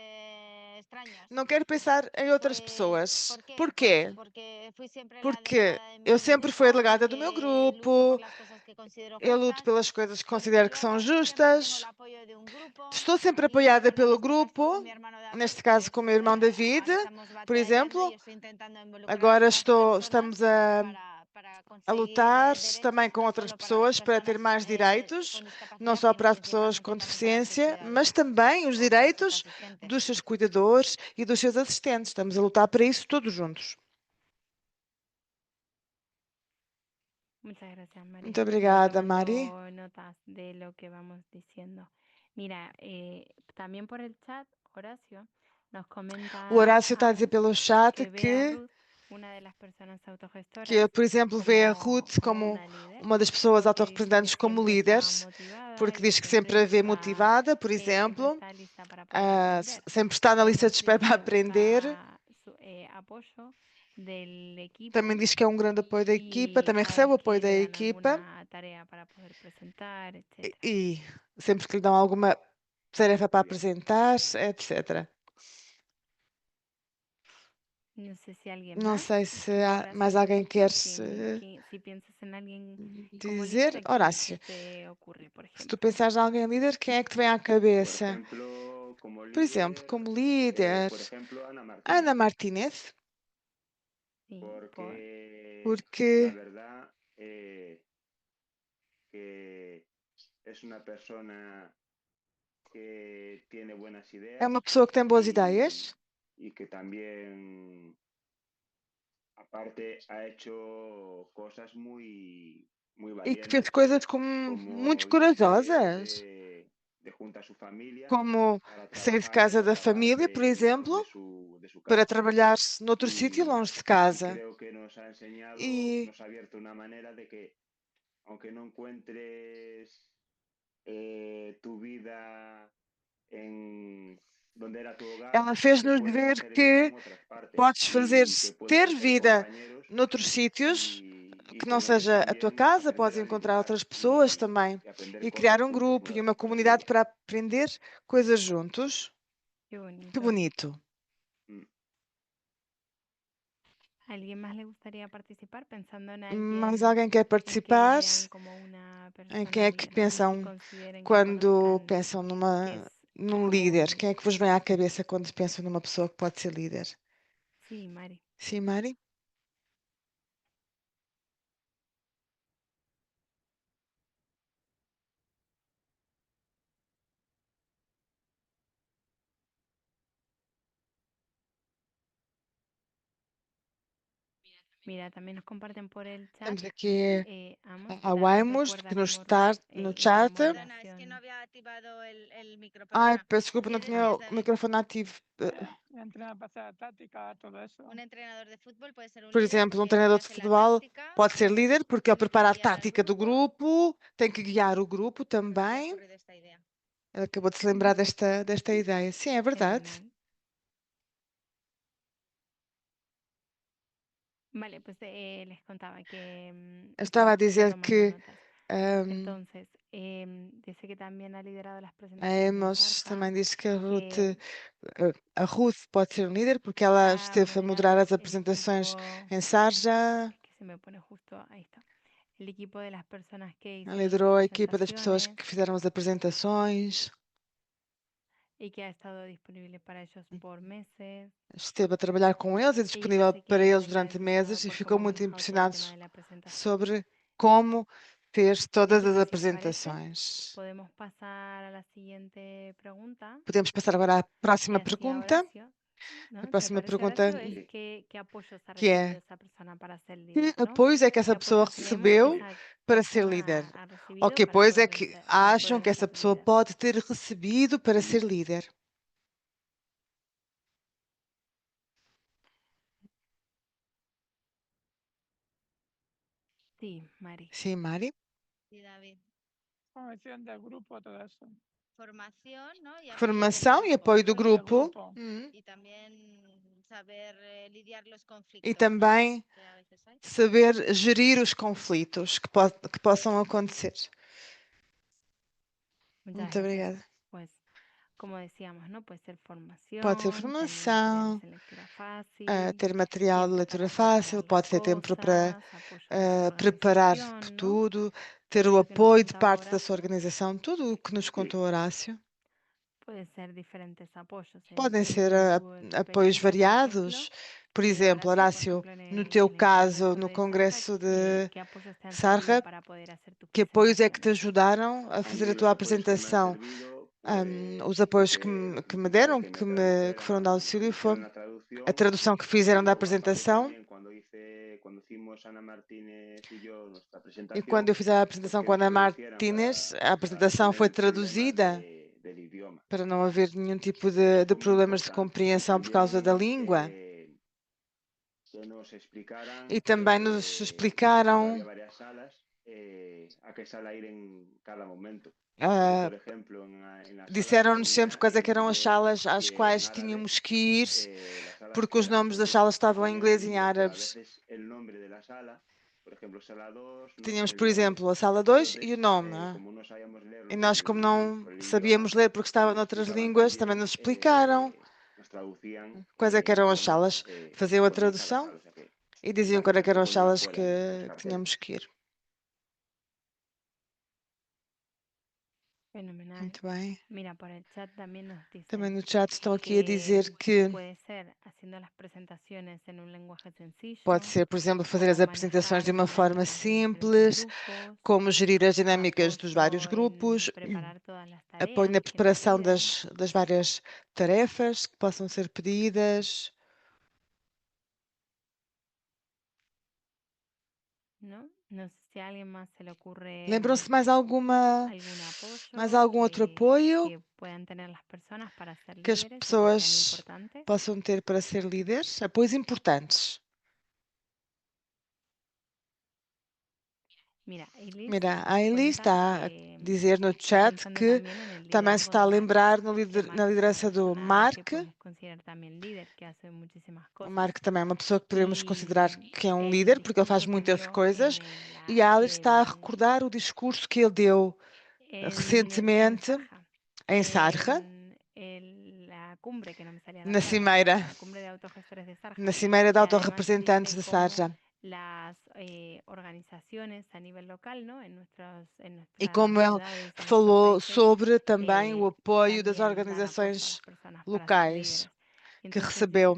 extraños. Não quero pensar em outras Pues, pessoas. ¿por quê? Por quê? Porque fui sempre a Porque delegada de eu meu sempre fui a grupo, delegada do meu porque lucho grupo, por las cosas que considero eu luto justas, pelas coisas que porque considero que luego são siempre tengo el justas. apoyo de un grupo. Estou sempre Y apoiada bueno, pelo en este caso grupo, con mi hermano David, neste caso com o meu irmão David, ahora estamos por batallando exemplo. y estoy intentando involucrar a Agora otras personas estamos para a conseguir lutar derechos, também com no outras solo para las pessoas para ter personas mais direitos, con não discapacidad, só para sino as pessoas com principalmente también para sus deficiência, mas cuidadores também os o para sus direitos asistentes. dos seus cuidadores e dos seus assistentes. Estamos a lutar para isso todos juntos. Muchas gracias, Mari. Muito Yo obrigada, tomando Mari. notas de lo que vamos diciendo. Mira, también por el chat, Horacio nos comenta O Horácio está a dizer Hans pelo chat que ve a que, Ruth, una de las personas autogestoras, por exemplo, vê a como Ruth como una líder, uma das pessoas porque dice que autorrepresentantes como siempre está líderes, motivada porque y diz que siempre sempre a vê está, motivada, por siempre exemplo, está lista para poder aprender. sempre está na lista de espera para Dice que aprender. busca apoyo del equipo Também diz que é um grande apoio da equipa, y também cada recebe o vez apoio que da le dan equipa alguna tarea para poder presentar, etc. e sempre que lhe dão alguma tarefa para apresentar, etc. No sé si alguien Não más. sei se Horacio, mais te alguém escucho. quer Si piensas en alguien como dizer. líder, ¿quién Horácio, se te ocurre, por se tu ejemplo? pensares em alguém líder, quem é que te vem à Por cabeça? ejemplo, como Por exemplo, líder, como líder, por ejemplo, Ana Ana Martínez. Martínez, Sí, Porque porque la verdad que es una persona que tiene buenas é ideas uma pessoa que tem boas ideias y que también, aparte, ha hecho cosas muy e que fez valientes, coisas como muito irse corajosas, de junta a su familia como para sair de trabajar casa en da otra família, parte por exemplo, de su para casa. trabalhar noutro sítio Y, longe de y casa. creo que nos ha enseñado, E nos ha abierto una manera de que, aunque no encuentres tu vida en donde era tu hogar, Ela que fez-nos puedes ver hacer vida que en otras partes podes fazer, y que puedes ter hacer vida compañeros noutros sítios, y que não con ellos seja a tua también casa, podes aprender a encontrar liderar outras pessoas y também aprender e cosas criar um juntos grupo e nuevas uma para tu comunidade vida. para aprender coisas juntos. Qué Que bonito. bonito. Mm. ¿A alguien más le gustaría participar pensando en Mais alguien alguém quer en que participar? vean como una Em quem persona é que líder, que pensam consideren que quando conozcan pensam que es num como líder? un... Quem é que vos vem à cabeça quando pensam numa pessoa que pode ser líder? Sí, Mari. Sim, Mari? Mira, también nos comparten por el chat. Temos aqui Amos, a danos Waimus, recuerda que no cómo Ruth chat. tomó Perdona, es que no relación. había activado el micro, Ai, perdona. peço desculpa, não ¿Quieres tinha o decir, David? microfone ativo. Entrenar para hacer táctica, todo eso. Un entrenador de fútbol puede ser un Por líder exemplo, um porque treinador de hace la futebol táctica, pode ser líder porque ele tiene que prepara a guiar al tática do grupo, tem que guiar o grupo Se me había também. ocurrido esta idea. Ele acabou de se lembrar desta ideia. Sim, é verdade. Fenomenal. Vale, pues les contaba que Eu estava a estamos justo dizer tomando que notas. ahm, Entonces, dice que también ha liderado las a presentaciones en Amos Sarja, também disse que que a Ruth pode ser um líder porque ela ha esteve a moderar moderado as el apresentações equipo, em Sarja, es que se me pone justo, ahí está, el equipo de las personas que ela hicieron las liderou a equipa das pessoas presentaciones que fizeram as apresentações, y que ha estado disponible para ellos por meses esteve a trabalhar com eles e y disponível dice para que eles se queda durante impresionado meses e por ficou cómo ha muito manejado todo el impressionado tema de la presentación. sobre como fez todas as Entonces, si os parece, apresentações. podemos pasar a la siguiente pregunta. Podemos passar agora à próxima Y así a pergunta. Horacio, A ¿no? ¿Te próxima parece, pergunta, Horacio? Es qué apoyos ha que recibido é: esa persona para ser que líder, ¿no? apoios é que ¿Qué essa pessoa apoyos creemos que recebeu esa para ser líder? persona ha Ou recibido que para apoios é que para acham poder que essa ser pessoa líder? pode ter recebido para ser líder? Sí, Mari. Sim, Mari. Sí, David. Formación del grupo, todo eso. Formación, ¿no? Y apoyo del Formação e grupo. apoio do Apoyo del grupo. grupo. Y también saber lidiar los conflictos, E ¿no? também Que a veces hay. saber gerir os conflitos que possam acontecer. Muchas Muito gracias. obrigada. Pues, como decíamos, ¿no? Puede ser formación, Pode ser tener formação, materiales en lectura fácil, ter material de tiempo leitura para preparar fácil, las pode ter tempo para cosas, apoyo de su preparar organización, ¿no? tudo, ter Todo o eso que nos apoio de contaba parte da sua Horacio. organização, tudo o que nos contou Horácio. Pueden ser diferentes apoyos. Podem ser Tu apoios experiencia, por ejemplo, variados. Por exemplo, Horácio, por ejemplo, no en teu el caso, Congreso no de Sarja, Congresso de ¿qué apoyos te han servido Sarra, para poder hacer tus que apoios é que te presentaciones? ajudaram a A fazer mí a tua los apoyos que me han apresentação? servido, Os apoios fue que me deram, que me que foram de auxílio, foi hicieran la a traducción tradução que fizeram da y luego aparte apresentação. también cuando hicimos Ana Martínez y yo nuestra E quando eu presentación, fiz a pues apresentação que com a nos Ana traducieran Martínez, a para no apresentação foi tener problemas traduzida del idioma. para não haver nenhum tipo de Fue muy problemas de importante. Y compreensão por causa da también língua. que nos explicaran, E também nos siempre explicaram había varias salas, a qué sala ir en cada momento. ah, Por ejemplo, en la sala que disseram-nos ponía sempre quais é que en eram as inglés salas às y en quais árabe, tínhamos que ir, las salas porque que os eran, nomes das porque salas estavam em ponían inglês e en em inglés, pero a árabes. veces el nombre de la sala, por ejemplo, sala 2, no Tínhamos, el por nombre. exemplo, a sala 2 e o Entonces, nome. como no sabíamos leerlo E nós, como não por el sabíamos idioma, ler porque estava nos noutras explicaban línguas, também también, nos explicaram nos traducían quais é que eram más o as menos salas, faziam a por dónde cada tradução sala, o sea que e diziam quais é que bastante eram as control salas fuera en los que carteles. tínhamos que ir. Fenomenal. Muito bem. Mira, por el chat también nos Também dicen no chat estão aqui a dizer que puede ser haciendo las presentaciones en un lenguaje sencillo, pode ser, por exemplo, fazer as o apresentações de manejar uma forma dinámicas de diferentes simples, grupos, como gerir as dinâmicas dos vários apoyo en grupos, preparar todas las apoio tareas na que nos preparação pidan, das várias tarefas que possam ser pedidas. ¿no? No sé si a alguien más se le ocurre Lembram-se de mais algún algum outro apoio que puedan tener las personas para ser que as líderes y que sean pessoas importantes. possam ter para ser líderes? Apoios importantes. Mira, a Aileen está a dizer no chat que também se está a lembrar na liderança do Mark. O Mark também é uma pessoa que podemos considerar que é um líder, porque ele faz muitas coisas. E a Alice está a recordar o discurso que ele deu recentemente em Sarja, na cimeira da autorrepresentantes de Sarja. E como ele falou sobre também o apoio das organizações locais que recebeu.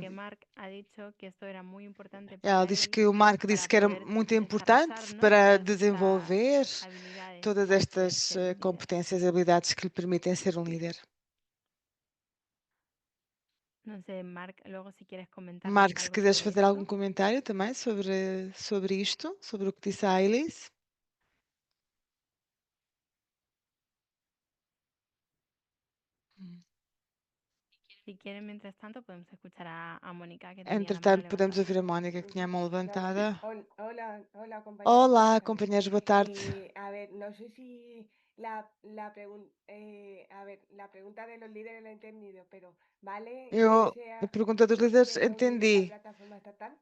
Ela diz que o Mark disse que era muito importante para desenvolver todas estas competências e habilidades que lhe permitem ser um líder. Mark, se quiseres fazer algum comentário também sobre isto, sobre o que disse a Ailis. Entretanto, podemos ouvir a Mónica, que tinha a mão levantada. Olá, companheiros, boa tarde. A ver, não sei se a pergunta dos líderes la he entendido, pero vale. A pergunta dos líderes entendi,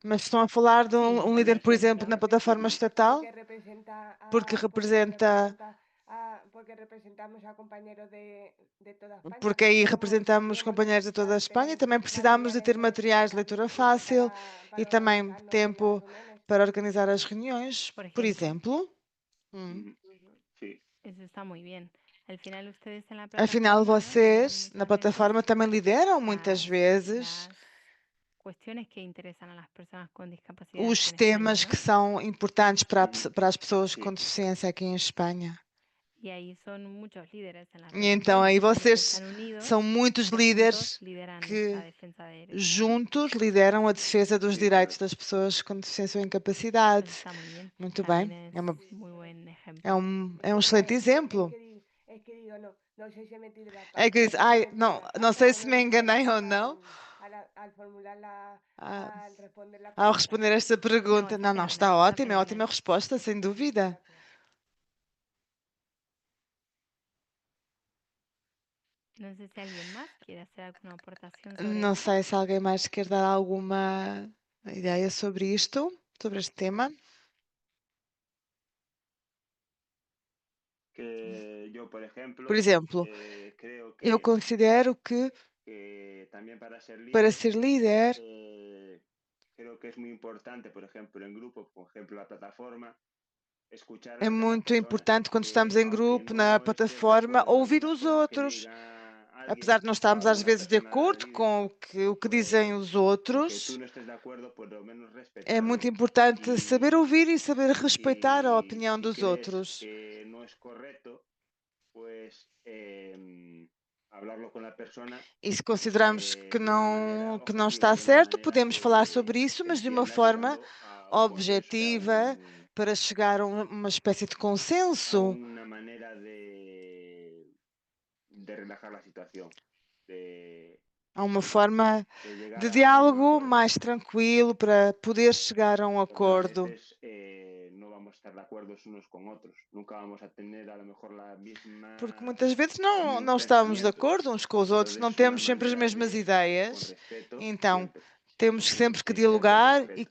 mas estão a falar de um líder, por exemplo, na plataforma estatal, porque aí representamos companheiros de toda a Espanha e também precisamos de ter materiais de leitura fácil e também tempo para organizar as reuniões, por exemplo. Afinal, vocês na plataforma também lideram muitas vezes os temas que são importantes para as pessoas com deficiência aqui em Espanha. E então aí vocês são muitos líderes que juntos lideram a defesa dos direitos das pessoas com deficiência ou incapacidade. Muito bem, é um excelente exemplo. É que diz, não sei se me enganei ou não ao responder esta pergunta. Não, está ótima, é ótima resposta, sem dúvida. Não sei se alguém mais quer dar alguma ideia sobre isto, sobre este tema. Por exemplo, eu considero que para ser líder, é muito importante quando estamos em grupo, na plataforma, ouvir os outros. Apesar de não estarmos às vezes de acordo com o que dizem os outros, é muito importante saber ouvir e saber respeitar a opinião dos outros. E se consideramos que não está certo, podemos falar sobre isso, mas de uma forma objetiva, para chegar a uma espécie de consenso. Há uma forma de diálogo mais tranquilo para poder chegar a um acordo. Porque muitas vezes não estamos de acordo uns com os outros, não temos sempre as mesmas ideias. Então, temos sempre que dialogar e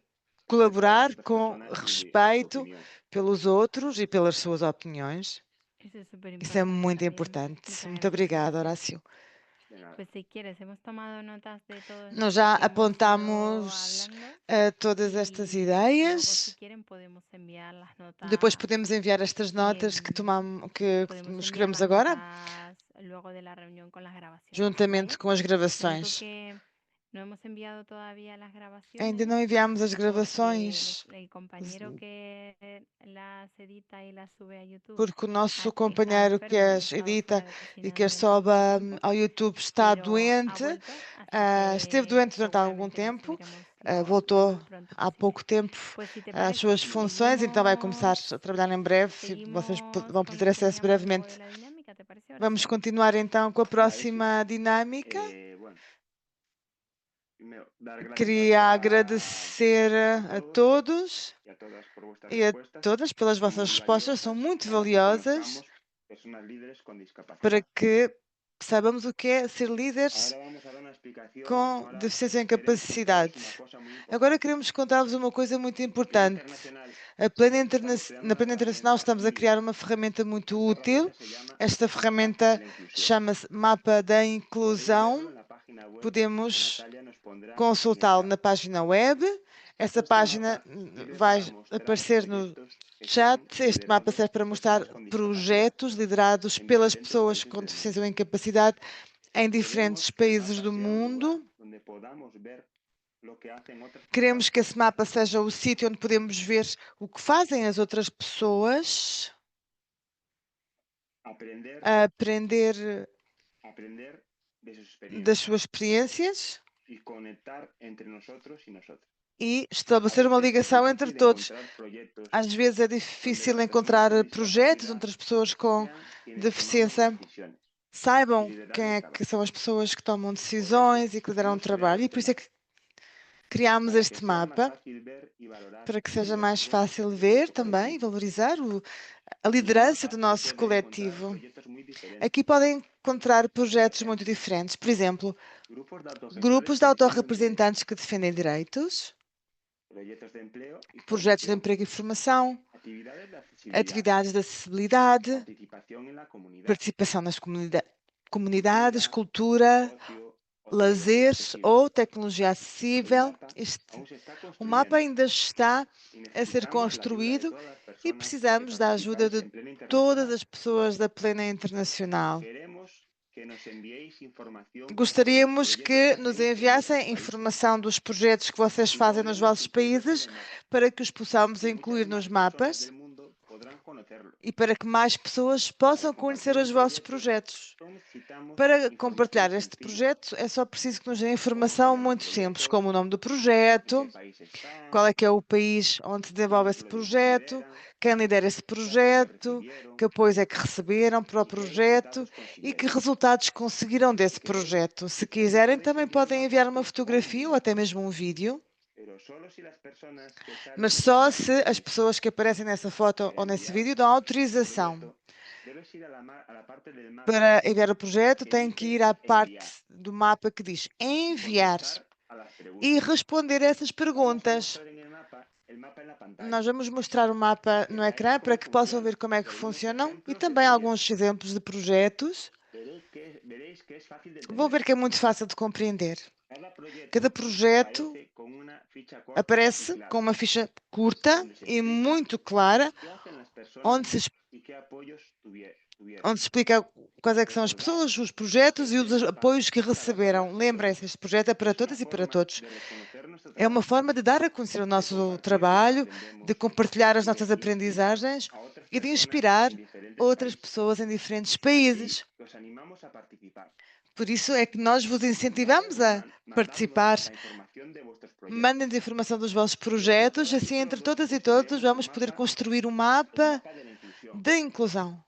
colaborar com respeito pelos outros e pelas suas opiniões. Isso é muito importante. Muito obrigada, Horácio. Nós já apontamos todas estas ideias. Depois podemos enviar estas notas que escrevemos agora, juntamente com as gravações. Ainda não enviamos as gravações, porque o nosso companheiro que as edita e que as sobe ao YouTube está doente, esteve doente durante algum tempo, voltou há pouco tempo às suas funções, então vai começar a trabalhar em breve e vocês vão poder ter acesso brevemente. Vamos continuar então com a próxima dinâmica. Queria agradecer a todos e a todas pelas vossas respostas, são muito valiosas para que saibamos o que é ser líderes com deficiência em capacidade. Agora queremos contar-vos uma coisa muito importante. Na Plena Internacional estamos a criar uma ferramenta muito útil. Esta ferramenta chama-se Mapa da Inclusão. Podemos consultá-lo na página web. Essa página vai aparecer no chat. Este mapa serve para mostrar projetos liderados pelas pessoas com deficiência ou incapacidade em diferentes países do mundo. Queremos que esse mapa seja o sítio onde podemos ver o que fazem as outras pessoas, aprender das suas experiências e estabelecer uma ligação entre todos. Às vezes é difícil encontrar projetos onde as pessoas com deficiência saibam quem é que são as pessoas que tomam decisões e que lideram o trabalho. E por isso é que criámos este mapa, para que seja mais fácil ver também e valorizar a liderança do nosso coletivo. Aqui podem encontrar projetos muito diferentes. Por exemplo, grupos de autorrepresentantes que defendem direitos, projetos de emprego e formação, atividades de acessibilidade, participação nas comunidades, cultura, lazer ou tecnologia acessível. O mapa ainda está a ser construído e precisamos da ajuda de todas as pessoas da Plena Internacional. Gostaríamos que nos enviassem informação dos projetos que vocês fazem nos vossos países para que os possamos incluir nos mapas e para que mais pessoas possam conhecer os vossos projetos. Para compartilhar este projeto, é só preciso que nos dêem informação muito simples, como o nome do projeto, qual é que é o país onde se desenvolve esse projeto, quem lidera esse projeto, que apoios é que receberam para o projeto e que resultados conseguiram desse projeto. Se quiserem, também podem enviar uma fotografia ou até mesmo um vídeo. Mas só se as pessoas que aparecem nessa foto ou nesse vídeo dão autorização. Para enviar o projeto, tem que ir à parte do mapa que diz enviar e responder essas perguntas. Nós vamos mostrar o mapa no ecrã para que possam ver como é que funcionam e também alguns exemplos de projetos. Vão ver que é muito fácil de compreender. Cada projeto aparece com uma ficha curta e muito clara, onde se explica quais é que são as pessoas, os projetos e os apoios que receberam. Lembrem-se, este projeto é para todas e para todos. É uma forma de dar a conhecer o nosso trabalho, de compartilhar as nossas aprendizagens e de inspirar outras pessoas em diferentes países. Por isso é que nós vos incentivamos a participar. Mandem-nos informação dos vossos projetos, assim entre todas e todos vamos poder construir um mapa de inclusão.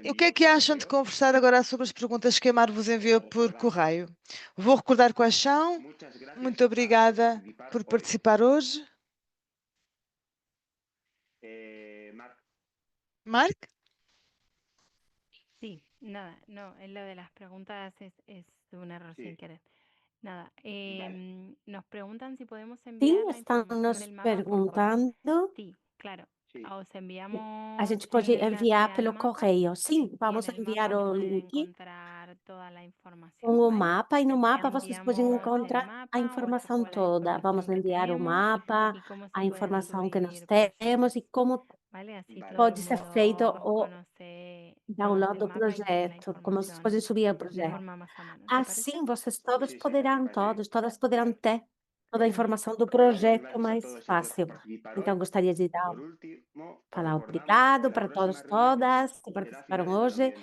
E o que é que acham de conversar agora sobre as perguntas que a Mar vos enviou por correio? Vou recordar quais são. Muito obrigada por participar hoje. Mark? Sí, nada, no, en lo de las preguntas es un error sin querer. Nada, nos preguntan si podemos Sim, enviar la estão información nos del mapa por correo. perguntando. Sí, claro. Os A enviamos gente pode el enlace enviar al pelo mapa correio. Sim, y en vamos el enviar mapa o pueden link encontrar toda la información, com o ¿vale? mapa e no mapa vocês podem Enviamos el encontrar a mapa o informação la toda. Vamos información que enviar o tenemos mapa, y cómo se a pueden informação que nós subir procesos, temos e como ¿vale? Así todo el pode ser feito mundo o conoce download el do mapa y tiene la projeto, como vocês podem información subir o de projeto. forma más a mano, ¿te parece? Assim, vocês todos poderão, todas poderão ter toda a informação do projeto mais fácil. Então, gostaria de falar obrigado para todos, todas que participaram hoje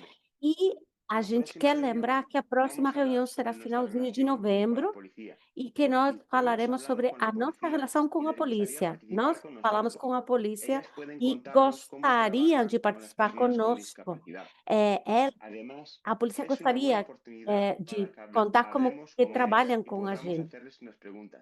e A gente quer lembrar que a próxima reunião será finalzinho de novembro e que nós falaremos sobre a nossa relação com a polícia. Nós falamos com a polícia e gostariam de participar conosco. A polícia gostaria de contar como que trabalham com a gente.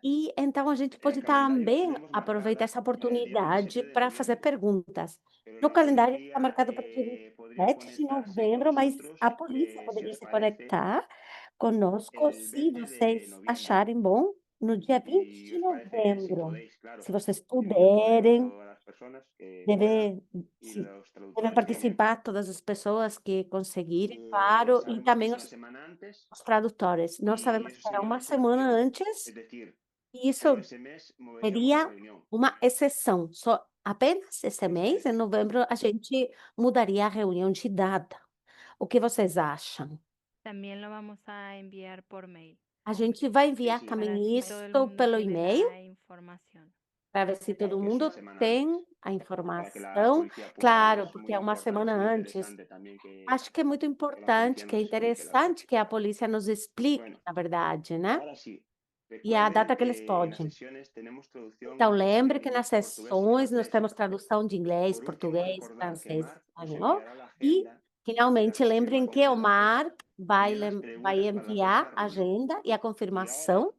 E então a gente pode também aproveitar essa oportunidade para fazer perguntas. No calendário está marcado para dia 27 de novembro, mas a polícia poderia se conectar conosco se vocês acharem bom no dia 20 de novembro. Se vocês puderem, devem participar todas as pessoas que conseguirem, claro, e também os tradutores. Nós sabemos que é uma semana antes, e isso seria uma exceção. Só apenas esse mês, em novembro, a gente mudaria a reunião de data. O que vocês acham? También lo vamos a enviar por mail A gente vai enviar para também así isso todo el mundo pelo tiene e-mail, la información. para ver se todo mundo tem a informação. Claro, porque é uma semana antes. Acho que é muito importante, que é interessante que a polícia nos explique, na verdade, né? E a data que eles podem. Então, lembre que nas sessões nós temos tradução de inglês, português, francês, espanhol. E, finalmente, lembrem que o Mark vai enviar a agenda e a confirmação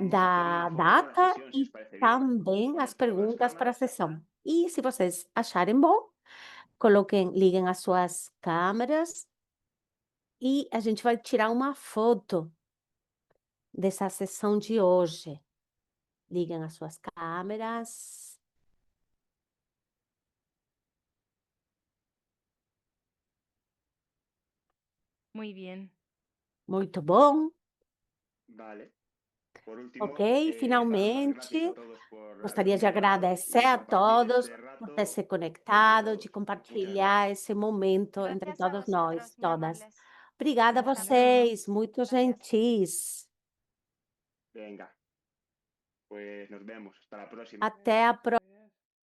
da data e também as perguntas para a sessão. E, se vocês acharem bom, liguem as suas câmeras e a gente vai tirar uma foto dessa sessão de hoje. Liguem as suas câmeras. Muy bien. Muito bom. Ok, Finalmente, gostaria de agradecer a todos por ter se conectado, de compartilhar esse momento entre Gracias a todos nós, vosotros, muy todas. amables. Obrigada a Hasta luego. vocês, muito Gracias. gentis. Venga. Pues nos vemos. Hasta la próxima. Até a próxima.